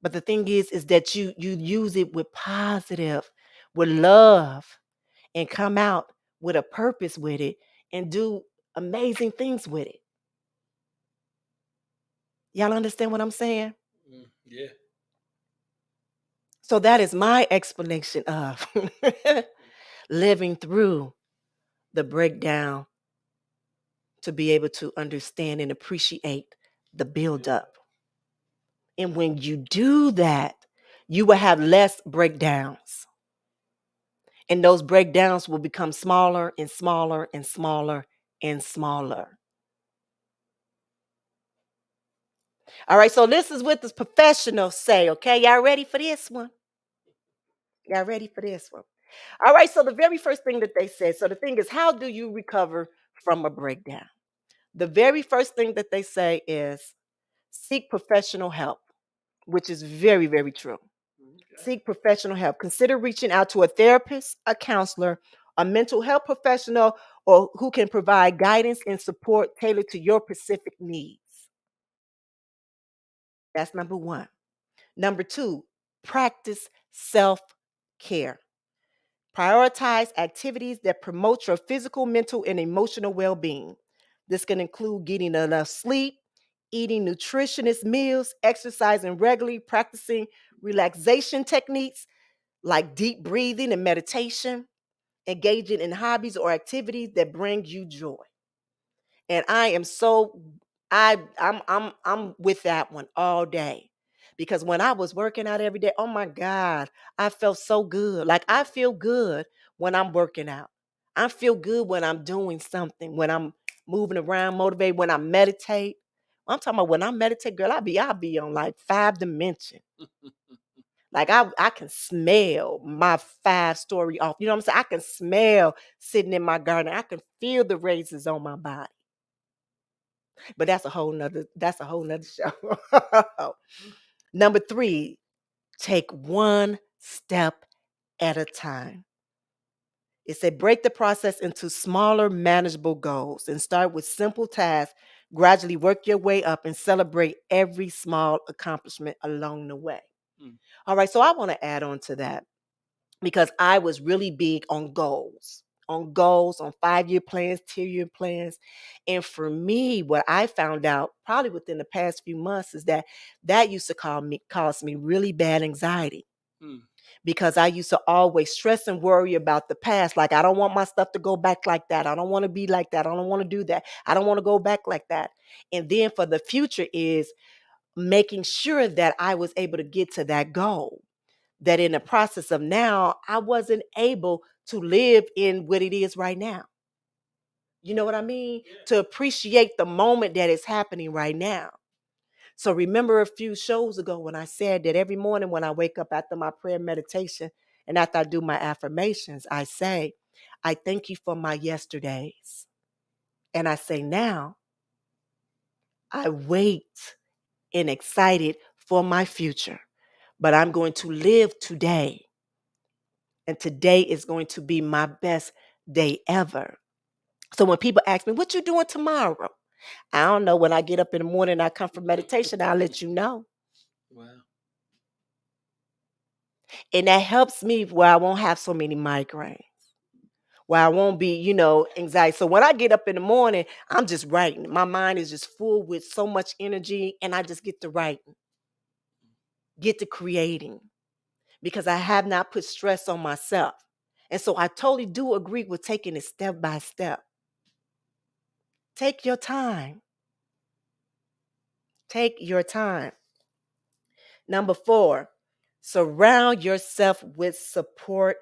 But the thing is that you use it with positive, with love, and come out with a purpose with it and do amazing things with it. Y'all understand what I'm saying? Yeah. So that is my explanation of living through the breakdown to be able to understand and appreciate the buildup. And when you do that, you will have less breakdowns. And those breakdowns will become smaller and smaller and smaller and smaller. All right, so this is what the professionals say, okay? Y'all ready for this one? Y'all ready for this one? All right, so the very first thing that they said, so the thing is, how do you recover from a breakdown? The very first thing that they say is seek professional help, which is very, very true. Seek professional help. Consider reaching out to a therapist, a counselor, a mental health professional, or who can provide guidance and support tailored to your specific needs. That's number one. Number two, practice self care. Prioritize activities that promote your physical, mental, and emotional well being. This can include getting enough sleep, eating nutritious meals, exercising regularly, practicing relaxation techniques like deep breathing and meditation, engaging in hobbies or activities that bring you joy. And I am so I'm with that one all day. Because when I was working out every day, oh my God, I felt so good. Like I feel good when I'm working out. I feel good when I'm doing something, when I'm moving around, motivated, when I meditate. I'm talking about when I meditate, girl, I'll be on like 5 dimension. Like I can smell my 5 story off. You know what I'm saying? I can smell sitting in my garden. I can feel the raisins on my body. But that's a whole nother show. Number three, take one step at a time. It said break the process into smaller, manageable goals and start with simple tasks. Gradually work your way up and celebrate every small accomplishment along the way. All right, so I want to add on to that because I was really big on goals, on 5 year plans, 2 year plans. And for me, what I found out probably within the past few months is that used to cause me really bad anxiety because I used to always stress and worry about the past. Like, I don't want my stuff to go back like that. I don't want to be like that. I don't want to do that. I don't want to go back like that. And then for the future is making sure that I was able to get to that goal. That in the process of now, I wasn't able to live in what it is right now. You know what I mean? To appreciate the moment that is happening right now. So remember a few shows ago when I said that every morning when I wake up after my prayer meditation and after I do my affirmations, I say, I thank you for my yesterdays. And I say now, I wait and excited for my future, but I'm going to live today. And today is going to be my best day ever. So when people ask me, what you doing tomorrow? I don't know. When I get up in the morning, I come from meditation, I'll let you know. Wow. And that helps me where I won't have so many migraines, where I won't be, anxiety. So when I get up in the morning, I'm just writing. My mind is just full with so much energy and I just get to writing, get to creating because I have not put stress on myself. And so I totally do agree with taking it step by step. Take your time. Take your time. Number 4, surround yourself with support.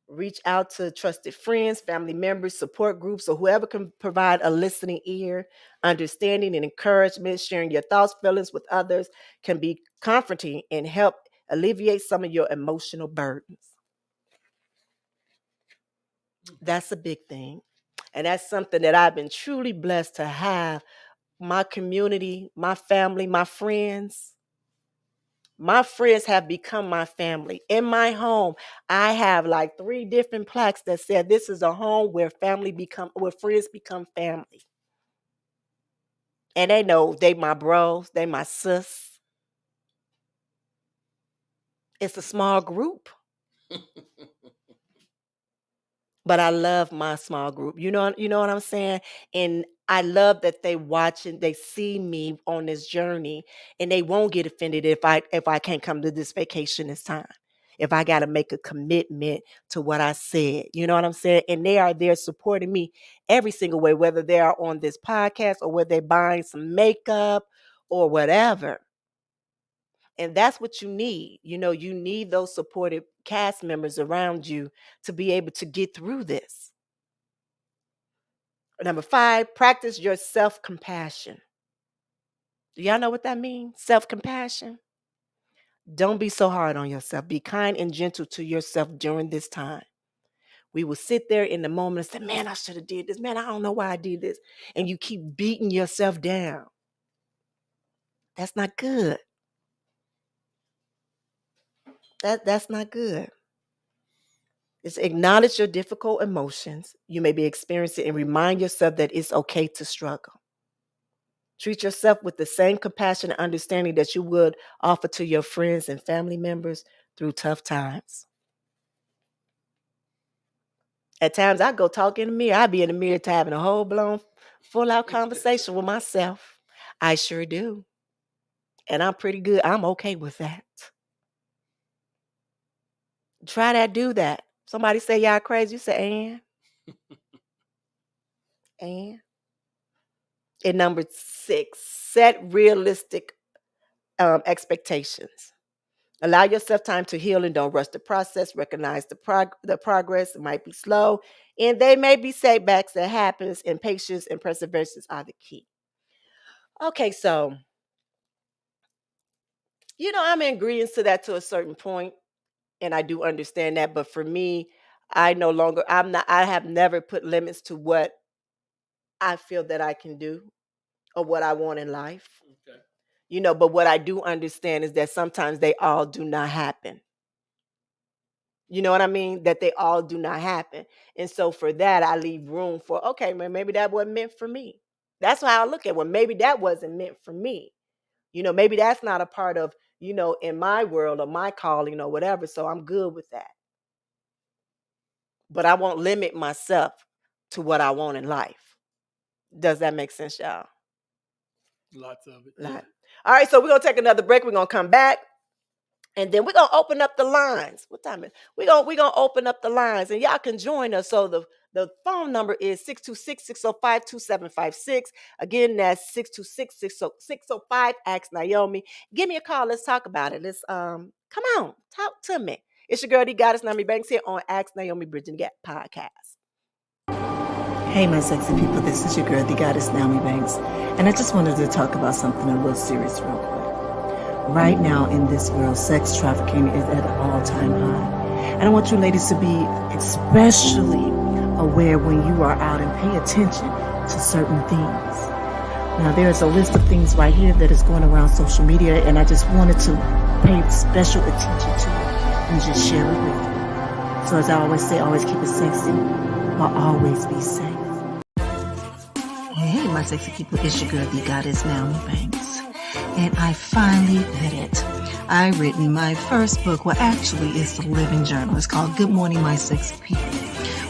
Reach out to trusted friends, family members, support groups, or whoever can provide a listening ear, understanding, and encouragement. Sharing your thoughts, feelings with others can be comforting and help alleviate some of your emotional burdens. That's a big thing. And that's something that I've been truly blessed to have. My community, my family, my friends. My friends have become my family. In my home, I have like 3 different plaques that said this is a home where where friends become family. And they know they my bros, they my sis. It's a small group, but I love my small group. You know what I'm saying? And I love that they watch and they see me on this journey and they won't get offended if I can't come to this vacation this time. If I got to make a commitment to what I said, you know what I'm saying? And they are there supporting me every single way, whether they are on this podcast or whether they're buying some makeup or whatever. And that's what you need. You need those supportive cast members around you to be able to get through this. Number 5, practice your self-compassion. Do y'all know what that means? Self-compassion. Don't be so hard on yourself. Be kind and gentle to yourself during this time. We will sit there in the moment and say, man, I should have did this. Man, I don't know why I did this. And you keep beating yourself down. That's not good. That's not good. It's acknowledge your difficult emotions you may be experiencing and remind yourself that it's okay to struggle. Treat yourself with the same compassion and understanding that you would offer to your friends and family members through tough times. At times I go talk in the mirror. I be in the mirror having a whole blown, full out conversation with myself. I sure do. And I'm pretty good. I'm okay with that. Try that, do that. Somebody say y'all crazy. You say, and. And number 6, set realistic expectations. Allow yourself time to heal and don't rush the process. Recognize the progress. It might be slow, and they may be setbacks that happens. And patience and perseverance are the key. Okay, so I'm in agreement to that to a certain point, and I do understand that. But for me, I no longer. I'm not. I have never put limits to what I feel that I can do or what I want in life. Okay. But what I do understand is that sometimes they all do not happen. You know what I mean? That they all do not happen. And so for that, I leave room for, okay, man, maybe that wasn't meant for me. That's how I look at it. Well, maybe that wasn't meant for me. Maybe that's not a part of, in my world or my calling or whatever. So I'm good with that. But I won't limit myself to what I want in life. Does that make sense, y'all? Lots of it. Yeah. All right, so we're going to take another break. We're going to come back. And then we're going to open up the lines. What time is it? We're gonna open up the lines, and y'all can join us. So the phone number is 626-605-2756. Again, that's 626-605. Ask Nyomi. Give me a call. Let's talk about it. Let's come on, talk to me. It's your girl, D Goddess Nyomi Banks, here on Ask Nyomi Bridging the Gap podcast. Hey, my sexy people, this is your girl, the Goddess Nyomi Banks, and I just wanted to talk about something a little serious real quick. Right now in this world, sex trafficking is at an all-time high, and I want you ladies to be especially aware when you are out and pay attention to certain things. Now, there's a list of things right here that is going around social media, and I just wanted to pay special attention to it and just share it with you. So as I always say, always keep it sexy, but always be safe. Hey, my sexy people, it's your girl, the Goddess Nyomi Banks. And I finally did it. I've written my first book, well, actually, it's a living journal. It's called Good Morning, My Sexy People,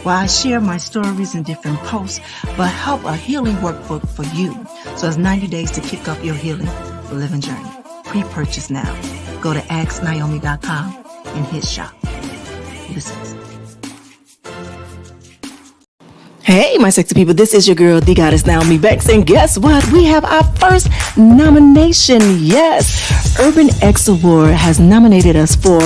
where I share my stories in different posts, but help a healing workbook for you. So it's 90 days to kick off your healing living journey. Pre-purchase now. Go to asknaomi.com and hit shop. Listen. Hey, my sexy people, this is your girl, the Goddess Nyomi Banks, and guess what? We have our first nomination. Yes, Urban X Award has nominated us for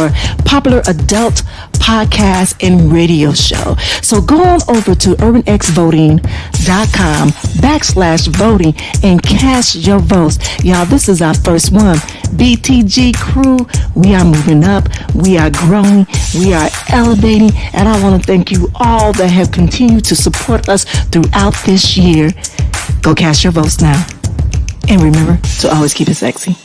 Popular Adult Podcast and Radio Show. So go on over to urbanxvoting.com/voting and cast your votes. Y'all, this is our first one. BTG crew, we are moving up, we are growing, we are elevating, and I want to thank you all that have continued to support us throughout this year. Go cast your votes now. And remember to always keep it sexy.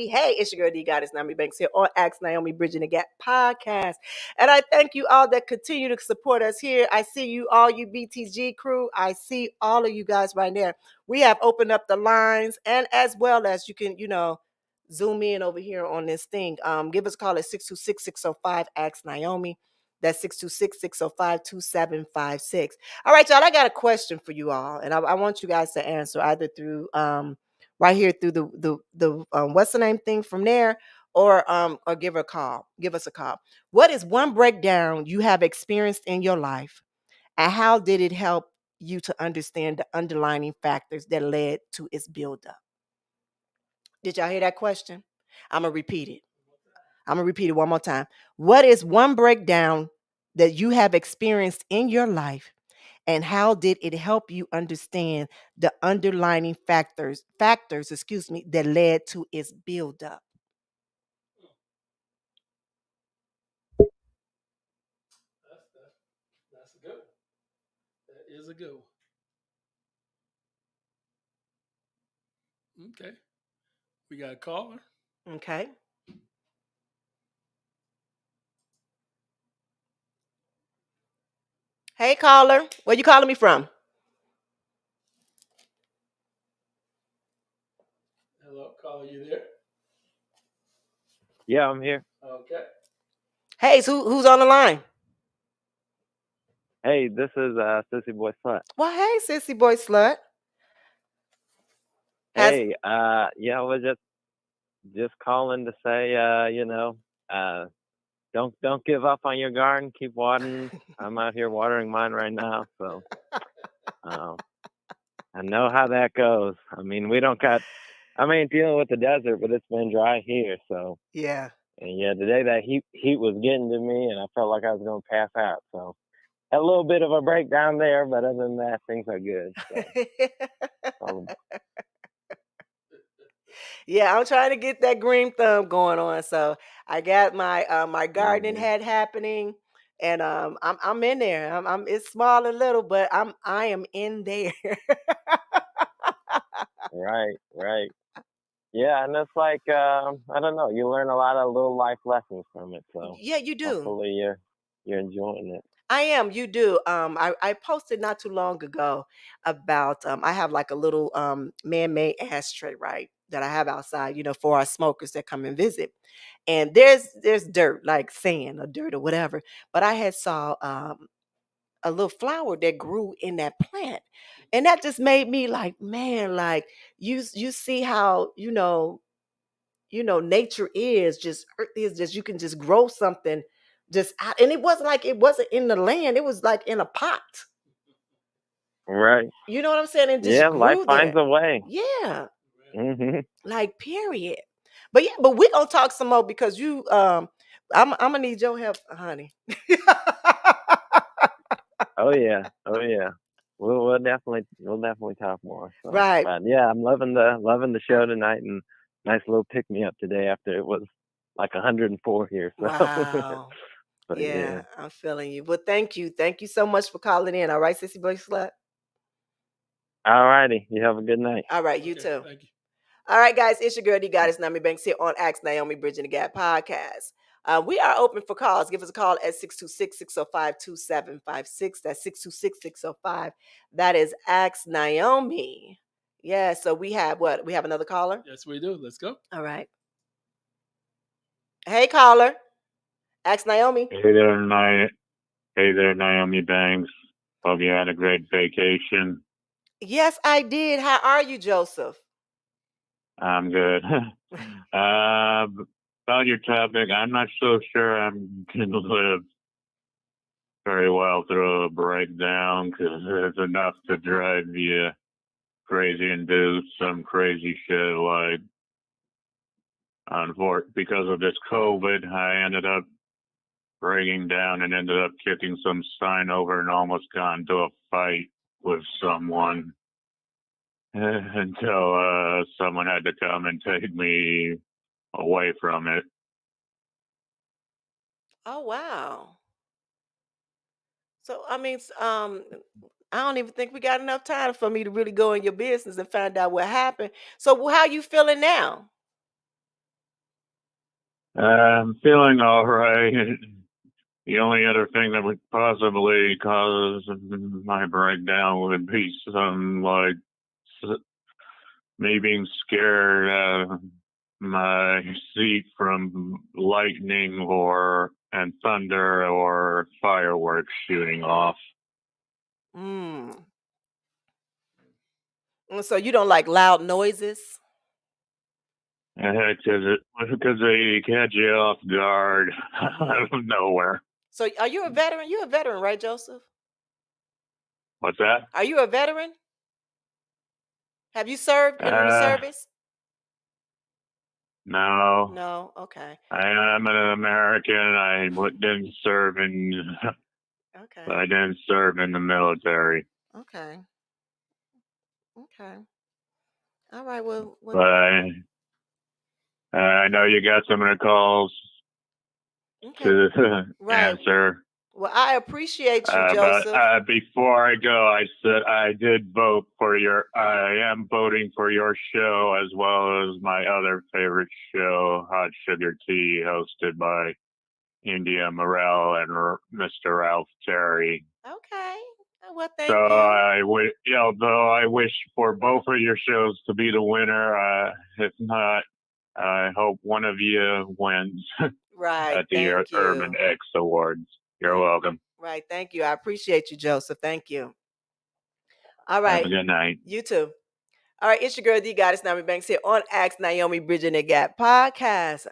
Hey, it's your girl, D Goddess Nyomi Banks, here on Ask Nyomi Bridging the Gap podcast. And I thank you all that continue to support us here. I see you all, you BTG crew. I see all of you guys right there. We have opened up the lines, and as well as you can, zoom in over here on this thing. Give us a call at 626-605 Ask Nyomi. That's 626-605-2756. All right, y'all, I got a question for you all, and I want you guys to answer either through right here through the what's the name thing from there, or give us a call. What is one breakdown you have experienced in your life, and how did it help you to understand the underlying factors that led to its buildup? Did y'all hear that question? I'm gonna repeat it one more time. What is one breakdown that you have experienced in your life, And how did it help you understand the underlying factors, that led to its buildup? That's a good one. That is a good one. Okay. We got a caller. Okay. Hey, caller. Where you calling me from? Hello, caller, you there? Yeah, I'm here. Okay. Hey, so who's on the line? Hey, this is Sissy Boy Slut. Well, hey, sissy boy slut. Has Hey, yeah, I was just calling to say, don't give up on your garden. Keep watering. I'm out here watering mine right now, so I know how that goes. I mean, dealing with the desert, but it's been dry here, so. yeah. And yeah, today that heat was getting to me, and I felt like I was gonna pass out. So had a little bit of a breakdown there, but other than that, things are good. So. Yeah, I'm trying to get that green thumb going on. So I got my gardening Mhm. hat happening, and I'm in there. I'm it's small and little, but I am in there. Right. Yeah, and it's like I don't know. You learn a lot of little life lessons from it. So Yeah, you do. hopefully you're enjoying it. I am. You do. I posted not too long ago about I have like a little man-made ashtray, right, that I have outside, for our smokers that come and visit. And there's dirt, like sand or dirt or whatever. But I had saw a little flower that grew in that plant. And that just made me like, man, like you see how, nature is just earth is just you can just grow something just out, and it wasn't in the land, it was like in a pot. Right. You know what I'm saying? And just Yeah, life grew finds there. a way. Yeah, Hmm. like period. But yeah, but we gonna talk some more because you I'm gonna need your help, honey. Oh yeah. We'll definitely talk more. So, Right. but yeah, I'm loving the show tonight, and nice little pick me up today after it was like 104 here. So, Wow. but yeah. Yeah, I'm feeling you. Well, thank you so much for calling in. All right, sissy boy slut. All righty. You have a good night. All right, you Okay. too. Thank you. All right, guys, it's your girl, D Goddess Nami Banks here on Ask Naomi Bridging the Gap podcast. We are open for calls. Give us a call at 626-605-2756. That's 626-605. That is Ask Naomi. Yeah, so we have what? We have another caller? Yes, we do. Let's go. All right. Hey, caller. Ask Naomi. Hey there, Naomi Banks. Hope you had a great vacation. Yes, I did. How are you, Joseph? I'm good. About your topic, I'm not so sure I'm going to live very well through a breakdown because it's enough to drive you crazy and do some crazy shit like, because of this COVID, I ended up breaking down and ended up kicking some sign over and almost got into a fight with someone. Until someone had to come and take me away from it. Oh, wow. So, I mean, I don't even think we got enough time for me to really go in your business and find out what happened. So, how you feeling now? I'm feeling all right. The only other thing that would possibly cause my breakdown would be some like me being scared of my seat from lightning or and thunder or fireworks shooting off. Mm. So you don't like loud noises? Because they catch you off guard Hmm. out of nowhere. So are you a veteran? You're a veteran, right, Joseph? What's that? Are you a veteran? Have you served in the Uh, service? no. No. Okay. I am an American. I didn't serve in Okay. But I didn't serve in the military. Okay. Okay. All right. Well, But I know you got some of the calls okay. to Right. answer. Well, I appreciate you, But Joseph. before I go, I said I did vote for I am voting for your show as well as my other favorite show, Hot Sugar Tea, hosted by India Morel and Mr. Ralph Terry. Okay. Well, So thank you. although I wish for both of your shows to be the winner, if not, I hope one of you wins Right. at the Thank Urban you. X Awards. You're welcome. Right. Thank you. I appreciate you, Joseph. Thank you. All Have right. a good night. You too. All right. It's your girl, the Goddess Naomi Banks here on Ask Naomi Bridging the Gap podcast.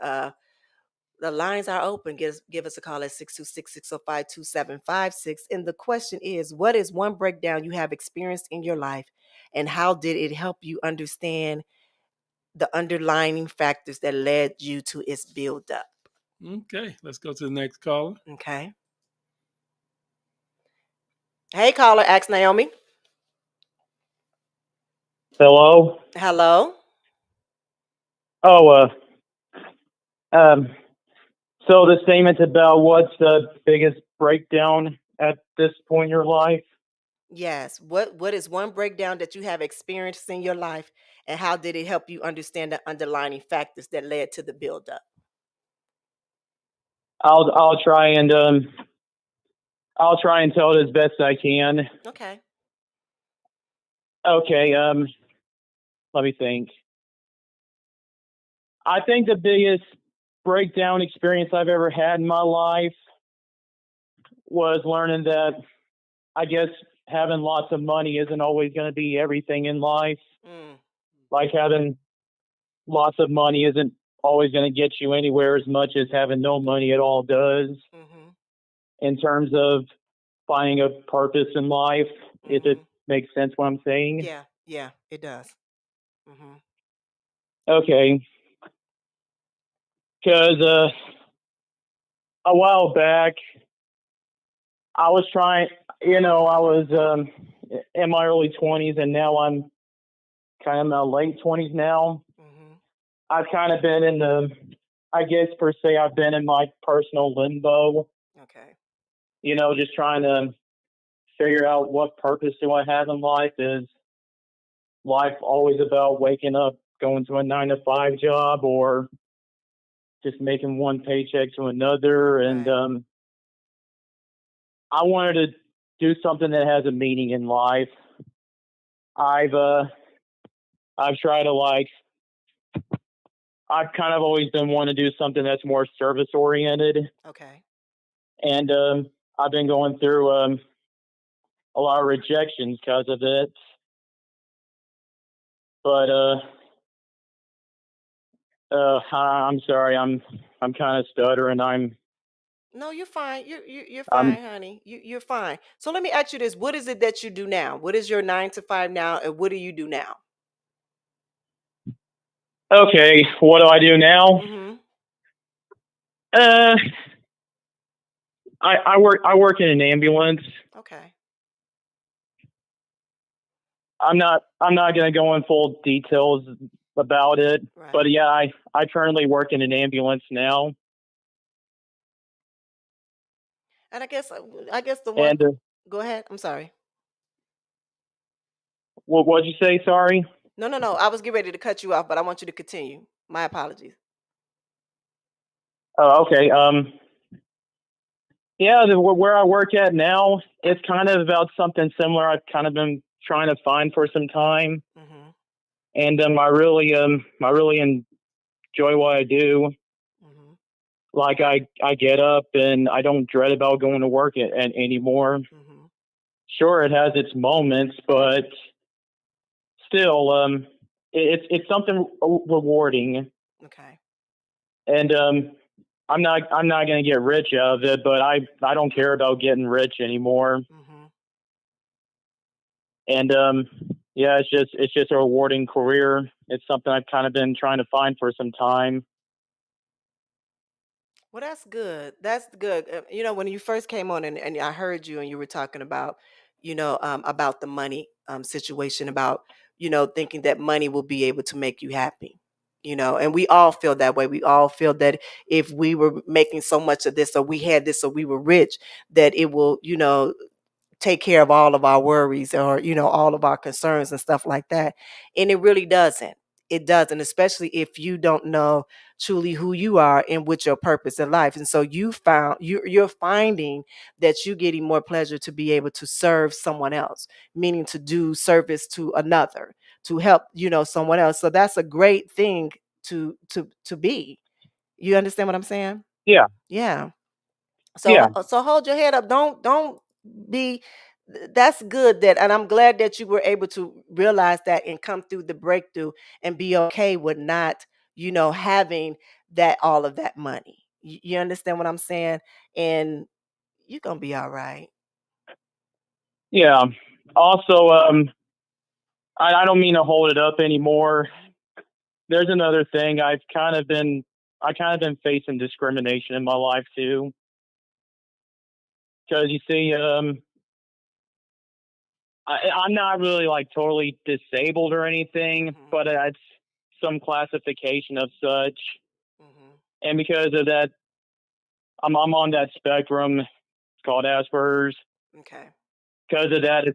The lines are open. Give us a call at 626-605-2756. And the question is, what is one breakdown you have experienced in your life, and how did it help you understand the underlying factors that led you to its buildup? Okay, let's go to the next caller. Okay. Hey, caller, Ask Naomi. Hello. Hello. Oh, so the statement about what's the biggest breakdown at this point in your life? Yes. What is one breakdown that you have experienced in your life, and how did it help you understand the underlying factors that led to the buildup? I'll try and tell it as best I can. Okay. Okay. Let me think. I think the biggest breakdown experience I've ever had in my life was learning that I guess having lots of money isn't always going to be everything in life. Mm. Like having lots of money isn't always going to get you anywhere as much as having no money at all does. Mm-hmm. In terms of finding a purpose in life, if it makes sense what I'm saying. Yeah, it does. Mm-hmm. Okay. Because a while back, I was trying, I was in my early 20s, and now I'm kind of in my late 20s now. Mm-hmm. I've kind of been I guess per se, I've been in my personal limbo. Okay. Just trying to figure out what purpose do I have in life. Is life always about waking up, going to a 9-to-5 job, or just making one paycheck to another? And I wanted to do something that has a meaning in life. I've tried to I've kind of always been wanting to do something that's more service oriented. Okay. And I've been going through a lot of rejections because of it. But I'm sorry, I'm kind of stuttering. No, you're fine. You're fine, honey. You're fine. So let me ask you this: what is it that you do now? What is your 9 to 5 now, and what do you do now? Okay, what do I do now? Mm-hmm. I work in an ambulance. Okay. I'm not going to go in full details about it, but yeah, I currently work in an ambulance now. And I guess the one. And go ahead. I'm sorry. What'd you say? Sorry. No. I was getting ready to cut you off, but I want you to continue. My apologies. Oh, okay. Yeah, where I work at now, it's kind of about something similar. I've kind of been trying to find for some time, and I really enjoy what I do. Like I get up and I don't dread about going to work anymore. Sure, it has its moments, but still, it's something rewarding. Okay. And I'm not going to get rich out of it, but I don't care about getting rich anymore. And yeah, it's just a rewarding career. It's something I've kind of been trying to find for some time. Well, that's good. That's good. When you first came on and I heard you and you were talking about, about the money situation, about, thinking that money will be able to make you happy. And we all feel that way. We all feel that if we were making so much of this or we had this or we were rich, that it will, take care of all of our worries or all of our concerns and stuff like that, and it really doesn't. It doesn't, especially if you don't know truly who you are and what your purpose in life. And so you're finding that you're getting more pleasure to be able to serve someone else, meaning to do service to another, to help someone else. So that's a great thing to be. You understand what I'm saying? Yeah, Yeah. yeah, So hold your head up. Don't be that's good, that and I'm glad that you were able to realize that and come through the breakthrough and be okay with not, having that all of that money. You understand what I'm saying? And you're gonna be all right. yeah. Also, I don't mean to hold it up anymore. There's another thing. I kind of been facing discrimination in my life too. Because you see, I'm not really like totally disabled or anything, Hmm. but it's some classification of such. Hmm. And because of that, I'm on that spectrum. It's called Asperger's. Okay. Because of that, I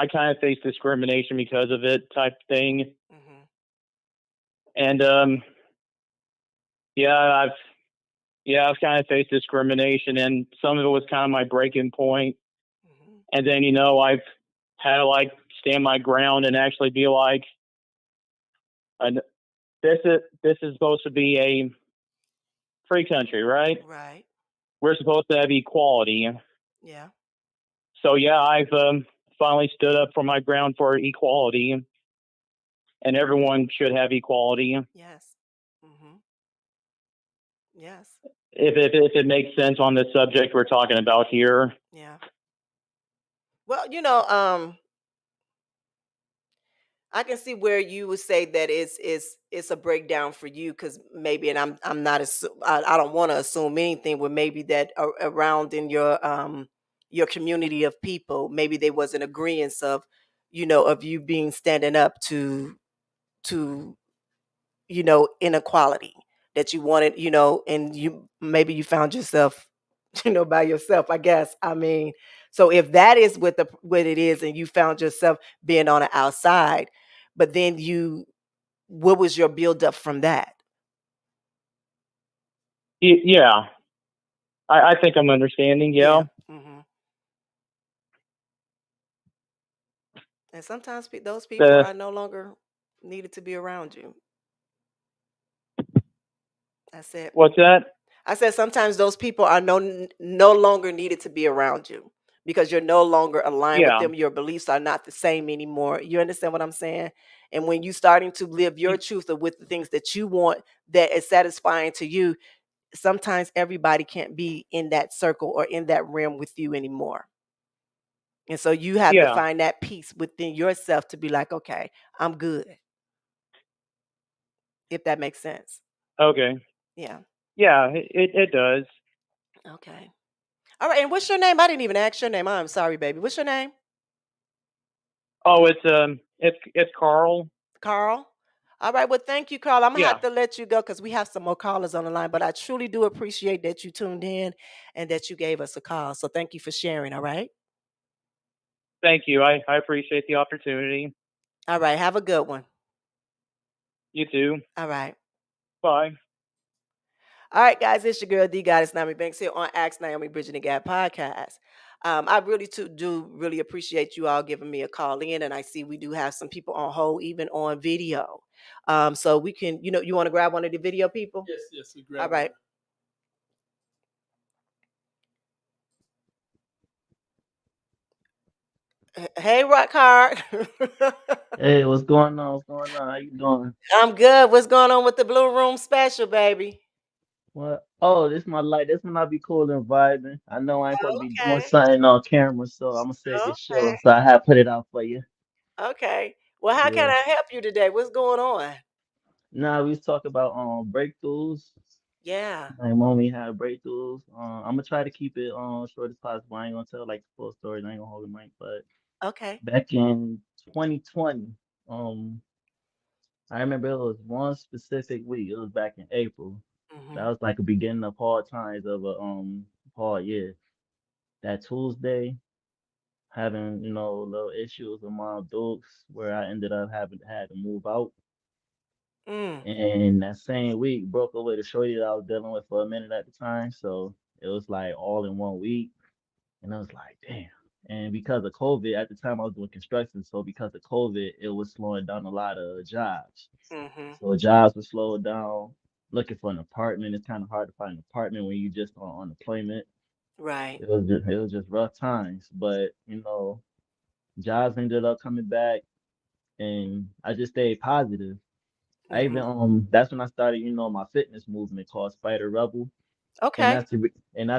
kind of face discrimination because of it type thing. Hmm. And yeah, I've kind of faced discrimination, and some of it was kind of my breaking point. Hmm. And then I've had to like stand my ground and actually be like, an, this is supposed to be a free country, right? Right. We're supposed to have equality. Yeah. So yeah, I've finally stood up for my ground for equality, and everyone should have equality. Yes. Hmm. Yes. If it makes sense on the subject we're talking about here. Yeah. Well, I can see where you would say that it's a breakdown for you, because maybe, and I'm not I don't want to assume anything, where maybe that around in your community of people, maybe they was an agreement of, of you being standing up to inequality, that you wanted, and you maybe you found yourself by yourself, I guess. I mean, so if that is what it is, and you found yourself being on the outside, but then what was your build up from that? Yeah, I think I'm understanding. Yeah. Yeah. Hmm. And sometimes those people The are no longer needed to be around you. I said, What's that? sometimes those people are no longer needed to be around you, because you're no longer aligned with Yeah. them. Your beliefs are not the same anymore. You understand what I'm saying? And when you starting to live your truth of with the things that you want, that is satisfying to you, sometimes everybody can't be in that circle or in that realm with you anymore. And so you have to Yeah. find that peace within yourself to be like, okay, I'm good, if that makes sense. Okay. Yeah. Yeah, it does. Okay. All right. And what's your name? I didn't even ask your name. I'm sorry, baby. What's your name? Oh, it's Carl. Carl. All right. Well, thank you, Carl. I'm gonna Yeah. have to let you go because we have some more callers on the line. But I truly do appreciate that you tuned in and that you gave us a call. So thank you for sharing. All right. Thank you. I appreciate the opportunity. All right. Have a good one. You too. All right. Bye. All right, guys. It's your girl D Goddess Naomi Banks here on Ask Naomi Bridging the Gap podcast. I really do really appreciate you all giving me a call in, and I see we do have some people on hold, even on video. So we can, you want to grab one of the video people? Yes, yes, we All grab one. right. Hey, Rock Hard. Hey, what's going on? What's going on? How you doing? I'm good. What's going on with the Blue Room special, baby? What? Oh, this my light. This one I be cool and vibing. I know I ain't supposed to be doing Okay. something on camera, so I'm gonna save this show. Okay. So I have put it out for you. Okay. Well, how can Yeah. I help you today? What's going on? Nah, we was talking about breakthroughs. Yeah. Like when we had breakthroughs. I'm gonna try to keep it short as possible. I ain't gonna tell like the full story. I ain't gonna hold the mic. But Okay. back in 2020, um, I remember it was one specific week. It was back in April. That Mhm. was like a beginning of hard times of a hard year. That Tuesday, having little issues with my adults, where I ended up having had to move out. Mm. And that same week, broke up with a shorty that I was dealing with for a minute at the time. So it was like all in one week. And I was like, damn. And because of COVID, at the time I was doing construction. So because of COVID, it was slowing down a lot of jobs. Mhm. So jobs were slowed down. Looking for an apartment, it's kind of hard to find an apartment when you just on unemployment. Right. It was just rough times. But jobs ended up coming back, and I just stayed positive. I even Mhm. that's when I started, my fitness movement called Spider Rebel. And Okay. that's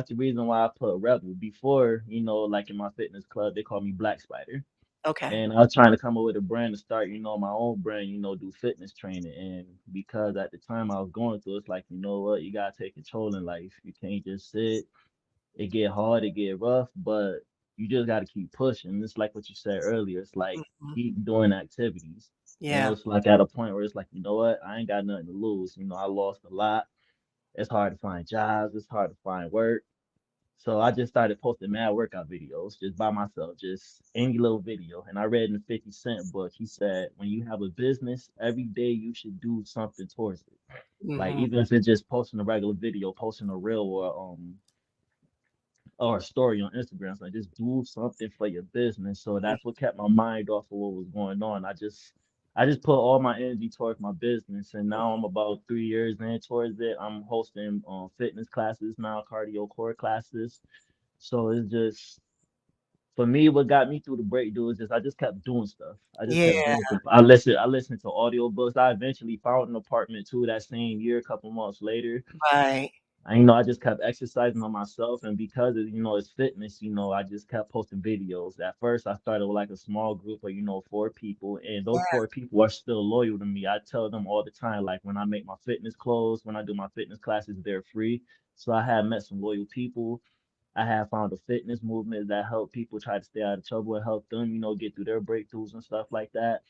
the reason why I put Rebel. Before, like in my fitness club, they call me Black Spider. Okay. And I was trying to come up with a brand to start, my own brand, do fitness training. And because at the time I was going through, it's like, you know what, you gotta take control in life. You can't just sit. It get hard, it get rough, but you just gotta keep pushing. It's like what you said earlier. It's like Mhm. keep doing activities. And it Yeah. was like at a point where it's like, you know what, I ain't got nothing to lose. I lost a lot. It's hard to find jobs. It's hard to find work. So I just started posting mad workout videos just by myself, just any little video. And I read in the 50 Cent book, he said, when you have a business, every day you should do something towards it. Like Mhm. even if it's just posting a regular video, posting a reel or a story on Instagram, so just do something for your business. So Mm. that's what kept my mind off of what was going on. I just put all my energy towards my business, and now I'm about 3 years in towards it. I'm hosting fitness classes now, cardio core classes. So it's just for me, what got me through the breakthrough is just I just kept doing stuff. I just kept Yeah. doing stuff. I listened to audiobooks. I eventually found an apartment too that same year, a couple months later. Right. I just kept exercising on myself, and because of it's fitness, I just kept posting videos. At first, I started with like a small group of 4 people, and those Yeah. 4 people are still loyal to me. I tell them all the time, like when I make my fitness clothes, when I do my fitness classes, they're free. So I have met some loyal people. I have found a fitness movement that help people try to stay out of trouble and help them, get through their breakthroughs and stuff like that.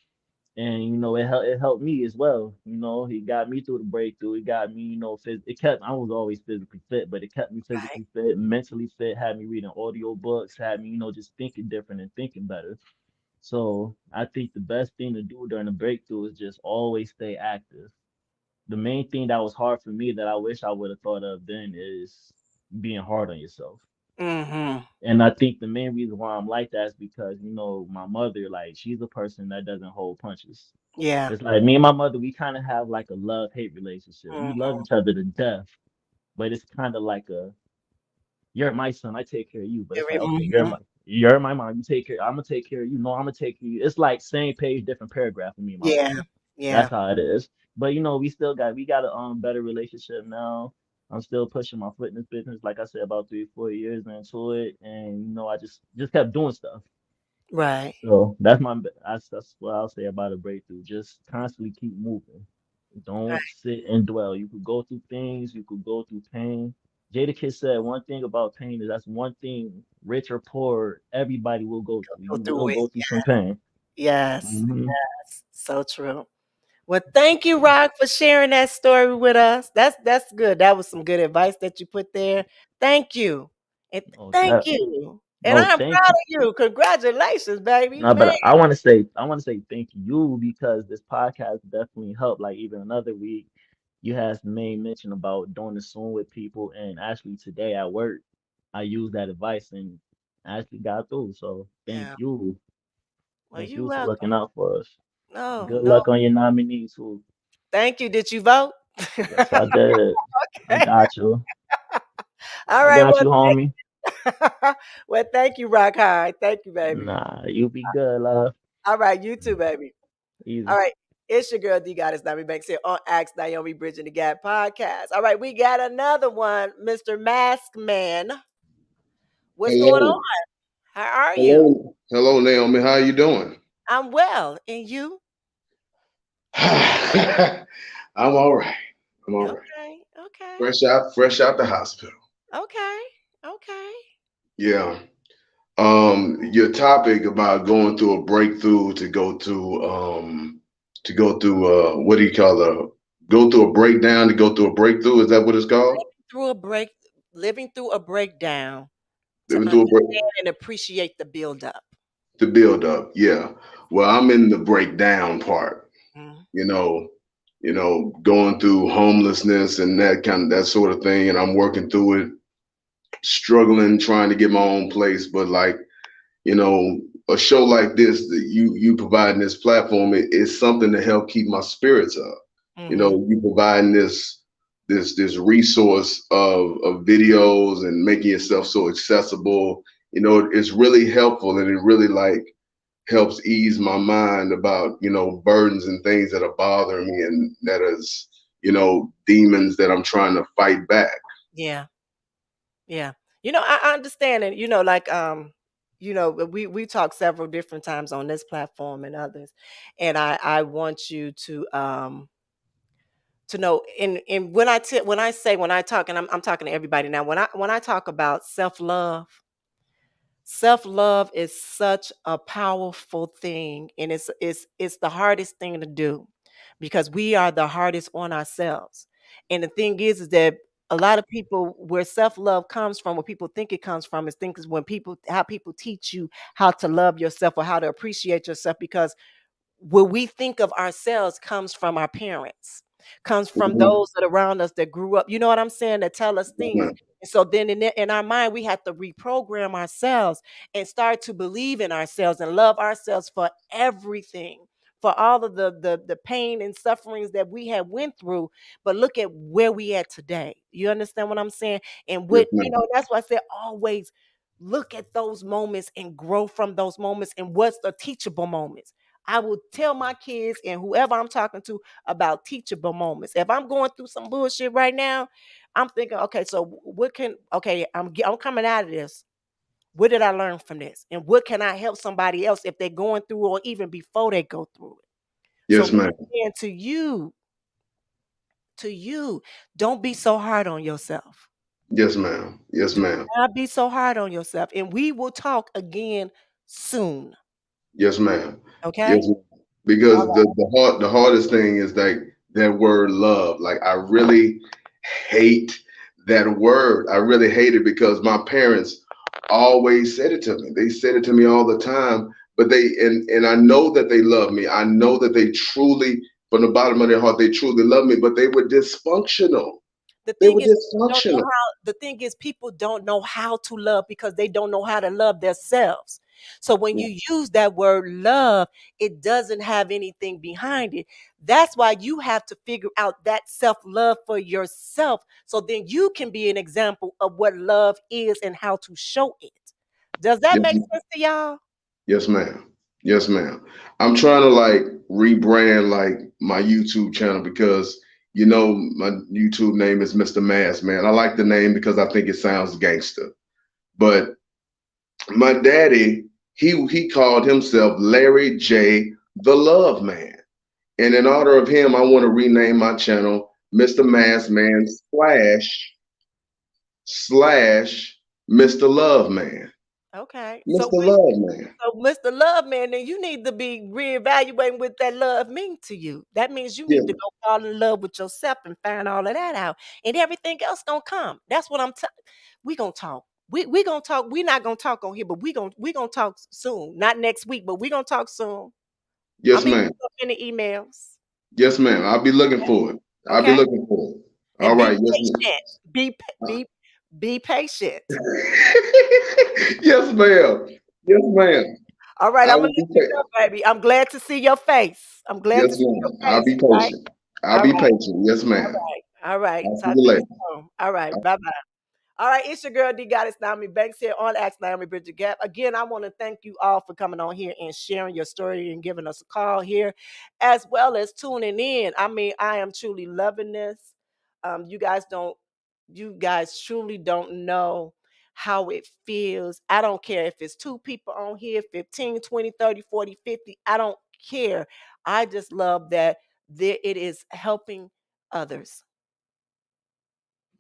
And it helped me as well. He got me through the breakthrough. It got me, it kept I was always physically fit, but it kept me Right. physically fit, mentally fit, had me reading audio books, had me, just thinking different and thinking better. So I think the best thing to do during the breakthrough is just always stay active. The main thing that was hard for me that I wish I would have thought of then is being hard on yourself. Mhm. And I think the main reason why I'm like that is because, my mother, like, she's a person that doesn't hold punches. Yeah. It's like me and my mother, we kind of have like a love-hate relationship. We love Mhm. each other to death, but it's kind of like you're my son, I take care of you. But it's like, okay, you're Mhm. my mom, you take care, I'm gonna take care of you. No, I'm gonna take care of you. It's like same page, different paragraph for me and my Yeah. mother. Yeah. That's how it is. But we got a better relationship now. I'm still pushing my fitness business, like I said, about 3, 4 years into it, and I just kept doing stuff. Right. So that's what I'll say about a breakthrough. Just constantly keep moving. Don't Right. sit and dwell. You could go through things, you could go through pain. Jada said one thing about pain is that's one thing, rich or poor, everybody will go through. Go You through will it. go through some pain. Yes. Hmm. Yes. So true. Well, thank you, Rock, for sharing that story with us. That's good. That was some good advice that you put there. Thank you. And Oh, thank that. you. And Oh, I'm thank proud you. of you. Congratulations, baby. No, Man. but I want to say thank you because this podcast definitely helped. Like even another week, you had some main mention about doing the Zoom with people, and actually today at work, I used that advice and actually got through. So Yeah. Well, thank you you for welcome. looking out for us. No, Good no. luck on your nominee too. Thank you. Did you vote? Yes, I did. I Okay. got you. All I right. got you, homie. Well, thank you, Rock Hard. Thank you, baby. Nah, you be good, love. All right. You too, baby. All Easy. right. It's your girl, D Goddess Naomi Banks here on Ask Naomi Bridging the Gap podcast. All right. We got another one, Mr. Mask Man. What's going on? Hello, How are you? hello, Naomi. How you doing? I'm well. And you? I'm all right. I'm all right. Okay. Okay. Fresh out the hospital. Okay. Okay. Yeah. Your topic about going through a breakthrough to go through what do you call go through a breakdown to go through a breakthrough? Is that what it's called? Through a break, living through a breakdown to Living through a break understand and appreciate the buildup. to build up. Yeah. Well, I'm in the breakdown part. Mm. You know, going through homelessness and that sort of thing, and I'm working through it, struggling, trying to get my own place. But like, you know, a show like this that you providing this platform is something to help keep my spirits up. Mm-hmm. You providing this resource of videos and making yourself so accessible. It's really helpful, and it really like helps ease my mind about burdens and things that are bothering me, and that is demons that I'm trying to fight back. Yeah. Yeah. I understand it. Like we talked several different times on this platform and others, and I want you to know and when I talk, and I'm talking to everybody now, when I talk about self love is such a powerful thing, and it's the hardest thing to do because we are the hardest on ourselves. And the thing is that a lot of people, where self-love comes from, where people think it comes from, is think is when people how people teach you how to love yourself or how to appreciate yourself, because what we think of ourselves comes from our parents, comes from Mhm. those that around us that grew up, you know what I'm saying, that tell us Yes, things. ma'am. And so then in our mind, we have to reprogram ourselves and start to believe in ourselves and love ourselves for everything, for all of the pain and sufferings that we have went through. But look at where we at today. You understand what I'm saying? And Yes, what, ma'am. that's why I said always look at those moments and grow from those moments. And what's the teachable moments? I will tell my kids and whoever I'm talking to about teachable moments. If I'm going through some bullshit right now, I'm thinking, okay, so I'm coming out of this. What did I learn from this? And what can I help somebody else if they're going through, or even before they go through it? So Yes, ma'am. again, to you, don't be so hard on yourself. Yes, ma'am. Yes, Do ma'am. not be so hard on yourself. And we will talk again soon. Yes, ma'am. Yes, Okay? ma'am. Because the hardest thing is like that word love. Like I really hate that word. I really hate it because my parents always said it to me. They said it to me all the time. But and I know that they love me. I know that they truly, from the bottom of their heart, they truly love me. But they were dysfunctional. The They thing were is, people don't know dysfunctional. how. The thing is, people don't know how to love because they don't know how to love themselves. So when you use that word love, it doesn't have anything behind it. That's why you have to figure out that self love for yourself, so then you can be an example of what love is and how to show it. Does that Yes, make sense to y'all? yes, ma'am. Yes, ma'am. I'm trying to like rebrand like my YouTube channel because my YouTube name is Mr. Mass Man. I like the name because I think it sounds gangster. But my daddy, he called himself Larry J. the Love Man. And in honor of him, I want to rename my channel Mr. Mass Man slash Mr. Love Man. Okay. So Mr. Love Man. So, Mr. Love Man, then you need to be reevaluating what that love means to you. That means you need to Yeah. go fall in love with yourself and find all of that out, and everything else gonna come. That's what I'm telling. We gonna talk. We gonna talk. We not gonna talk on here, but we gonna talk soon. Not next week, but we gonna talk soon. I'm Yes, gonna hit ma'am. you up in the emails. Yes, ma'am. I'll be looking for it. I'll be Okay, looking for it. All and be right. Yes, ma'am. patient. Be patient. Yes, ma'am. Yes, ma'am. All right, I I'm will gonna be let you patient. go, baby. I'm glad to see your face. I'm glad to Yes, see your ma'am. I'll face. be Right. patient. I'll All be right. patient. Yes, All ma'am. right. All right. I'll see Talk you to you later. soon. All right. Bye bye. All right, it's your girl D Goddess Naomi Banks here on Ask Naomi Bridget Gap. Again, I want to thank you all for coming on here and sharing your story and giving us a call here, as well as tuning in. I mean, I am truly loving this. You guys don't, you guys truly don't know how it feels. I don't care if it's two people on here, 15, 20, 30, 40, 50. I don't care. I just love that it is helping others.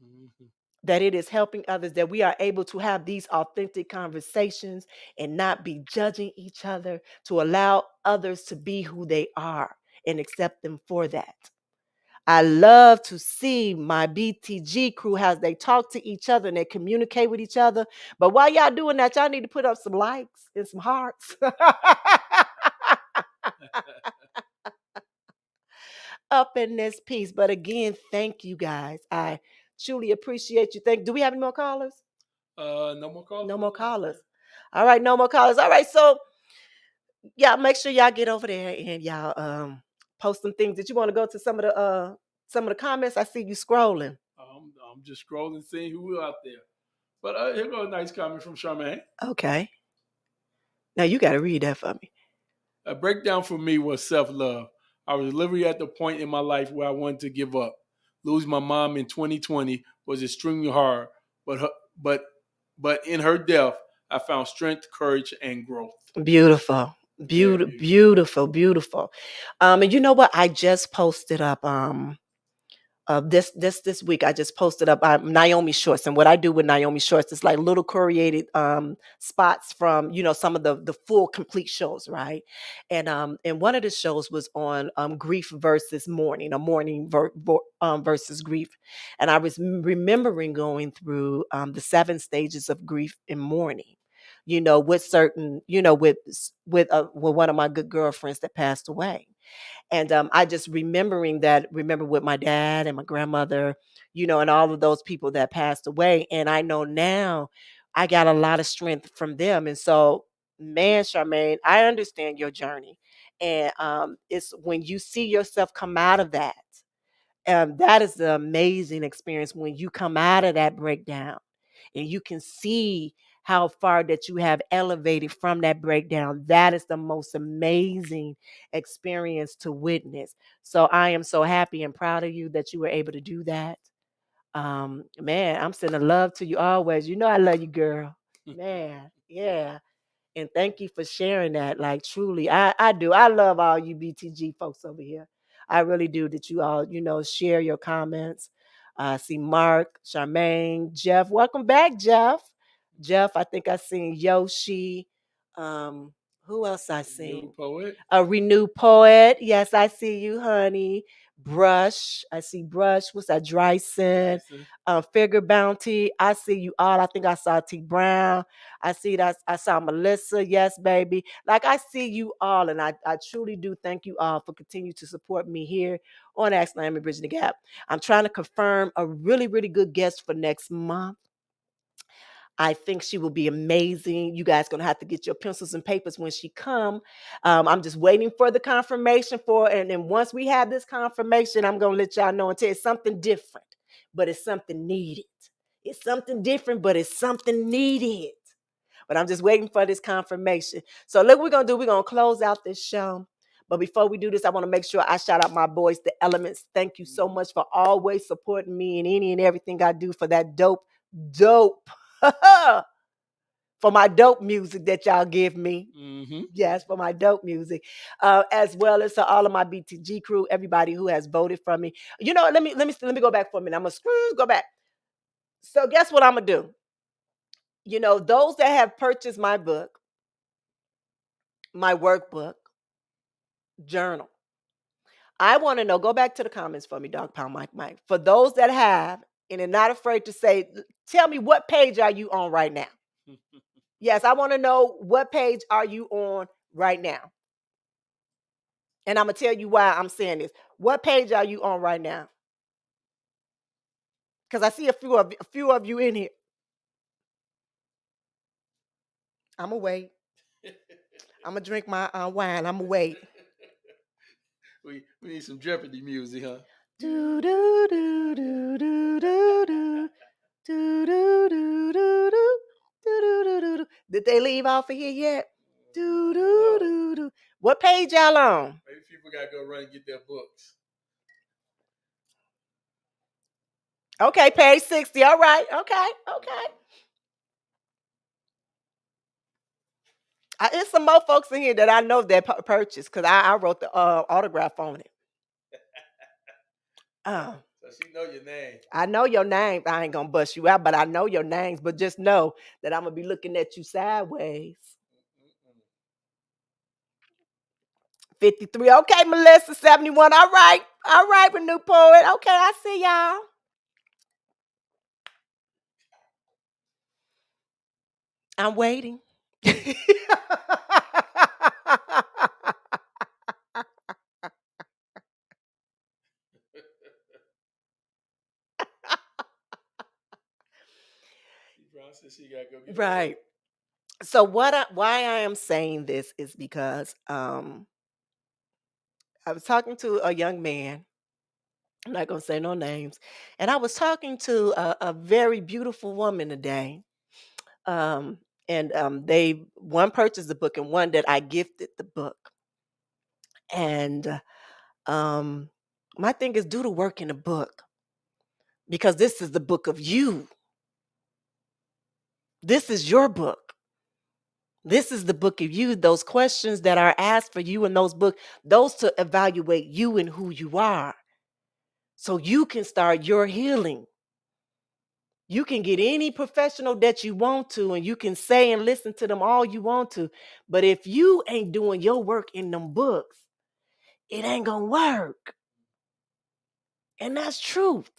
Mhm. That it is helping others, that we are able to have these authentic conversations and not be judging each other, to allow others to be who they are and accept them for that. I love to see my BTG crew, how they talk to each other and they communicate with each other. But while y'all doing that, y'all need to put up some likes and some hearts up in this piece. But again, thank you guys. I truly appreciate you. Do we have any more callers? No more callers. No more callers. All right, no more callers. All right, so yeah, make sure y'all get over there and y'all post some things. Did you want to go to some of the comments? I see you scrolling. I'm just scrolling, seeing who out there. But here goes a nice comment from Charmaine. Okay. Now you got to read that for me. A breakdown for me was self-love. I was literally at the point in my life where I wanted to give up. Losing my mom in 2020 was extremely hard, but in her death, I found strength, courage, and growth. Beautiful. Beautiful. And you know what? I just posted up this week. I just posted up Nyomi shorts, and what I do with Nyomi shorts is like little curated spots from some of the full complete shows, right? And one of the shows was on grief versus mourning, or mourning versus grief, and I was remembering going through the 7 stages of grief and mourning. With certain, with one of my good girlfriends that passed away. And I just remember with my dad and my grandmother, and all of those people that passed away. And I know now I got a lot of strength from them. And so, man, Charmaine, I understand your journey. And it's when you see yourself come out of that is the amazing experience when you come out of that breakdown and you can see how far that you have elevated from that breakdown. That is the most amazing experience to witness. So I am so happy and proud of you that you were able to do that. Man, I'm sending love to you always. I love you, girl. Man, yeah. And thank you for sharing that. Like truly, I do. I love all you BTG folks over here. I really do. That you all, share your comments. I see Mark, Charmaine, Jeff. Welcome back, Jeff. Jeff, I think I seen Yoshi. Um, who else I seen? Poet. A renewed poet. Yes, I see you, honey. Brush. I see Brush. What's that? Dryson. Figure Bounty. I see you all. I think I saw T Brown. I see that. I saw Melissa. Yes, baby. Like I see you all, and I truly do thank you all for continuing to support me here on Ask Naomi Bridging the Gap. I'm trying to confirm a really, really good guest for next month. I think she will be amazing. You guys gonna have to get your pencils and papers when she come. I'm just waiting for the confirmation and then once we have this confirmation, I'm gonna let y'all know and tell you it's something different, but it's something needed. It's something different, but it's something needed. But I'm just waiting for this confirmation. So look, we're gonna close out this show. But before we do this, I want to make sure I shout out my boys, the Elements. Thank you so much for always supporting me in any and everything I do for that dope for my dope music that y'all give me. Mm-hmm. Yes, for my dope music, as well as to all of my BTG crew, everybody who has voted for me. Let me go back for a minute. I'm gonna go back. So guess what I'm gonna do? Those that have purchased my book, my workbook, journal. I want to know. Go back to the comments for me, Dog Pound Mike. For those that have and are not afraid to say, tell me what page are you on right now? Yes, I want to know what page are you on right now? And I'm gonna tell you why I'm saying this. What page are you on right now? Because I see a few of you in here. I'm gonna wait. I'm gonna drink my wine. I'm gonna wait. We need some Jeopardy music, huh? Do do do do do do do do do do do do. Did they leave off of here yet? Do do do do. What page y'all on? Maybe people gotta go run and get their books. Okay, page 60. All right. Okay. It's some more folks in here that I know that purchased because I wrote the autograph on it. So she know your name. I know your name. I ain't gonna bust you out, but I know your names. But just know that I'm gonna be looking at you sideways. 53. Okay, Melissa, 71. All right, Renew Poet. Okay, I see y'all. I'm waiting. Right. So why I am saying this is because I was talking to a young man. I'm not gonna say no names, and I was talking to a very beautiful woman today. Um, and they one purchased the book and one that I gifted the book. And my thing is do the work in the book because this is the book of you. This is your book. This is the book of you. Those questions that are asked for you in those books, those to evaluate you and who you are. So you can start your healing. You can get any professional that you want to, and you can say and listen to them all you want to. But if you ain't doing your work in them books, it ain't gonna work. And that's truth.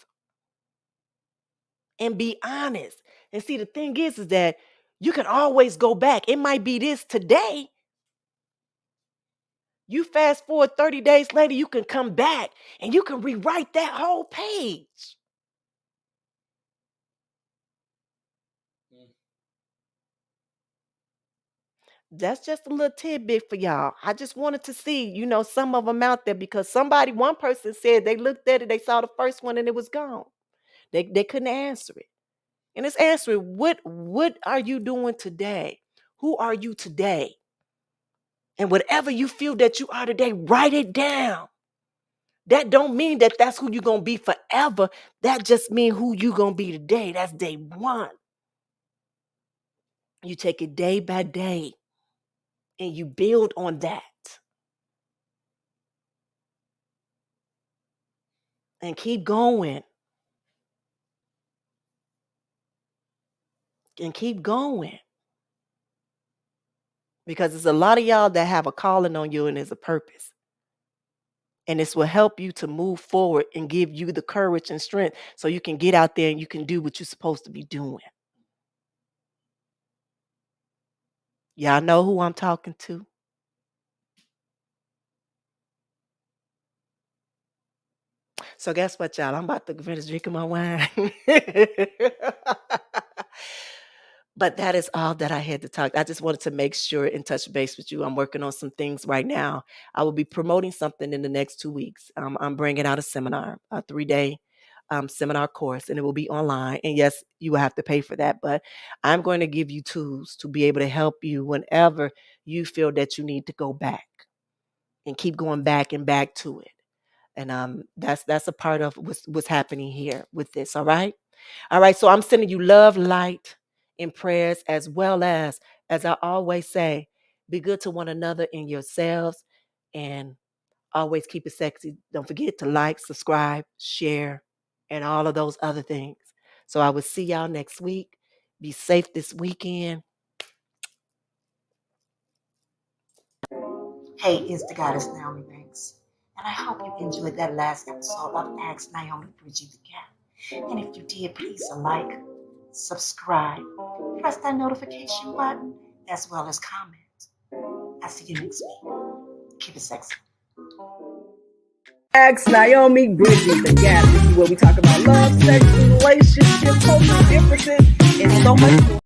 And be honest. And see, the thing is that you can always go back. It might be this today. You fast forward 30 days later, you can come back and you can rewrite that whole page. That's just a little tidbit for y'all. I just wanted to see, some of them out there because one person said they looked at it, they saw the first one and it was gone. They couldn't answer it. And it's answering, what are you doing today? Who are you today? And whatever you feel that you are today, write it down. That don't mean that that's who you're going to be forever. That just means who you're going to be today. That's day one. You take it day by day and you build on that. And keep going. And keep going. Because there's a lot of y'all that have a calling on you and there's a purpose. And this will help you to move forward and give you the courage and strength so you can get out there and you can do what you're supposed to be doing. Y'all know who I'm talking to? So guess what, y'all? I'm about to finish drinking my wine. But that is all that I had to talk. I just wanted to make sure and touch base with you. I'm working on some things right now. I will be promoting something in the next 2 weeks. I'm bringing out a seminar, a 3-day seminar course, and it will be online. And yes, you will have to pay for that. But I'm going to give you tools to be able to help you whenever you feel that you need to go back and keep going back and back to it. And that's a part of what's happening here with this. All right. So I'm sending you love, light, and prayers, as well as I always say, be good to one another and yourselves, and always keep it sexy. Don't forget to like, subscribe, share, and all of those other things. So I will see y'all next week. Be safe this weekend. Hey, it's the goddess Nyomi Banks, and I hope you enjoyed that last episode of Ask Nyomi Bridging the Gap. And if you did, please like, subscribe, press that notification button, as well as comment. I'll see you next week. Keep it sexy. Ask Nyomi Bridging the Gap. This is where we talk about love, sex, relationships, cultural differences, and so much more.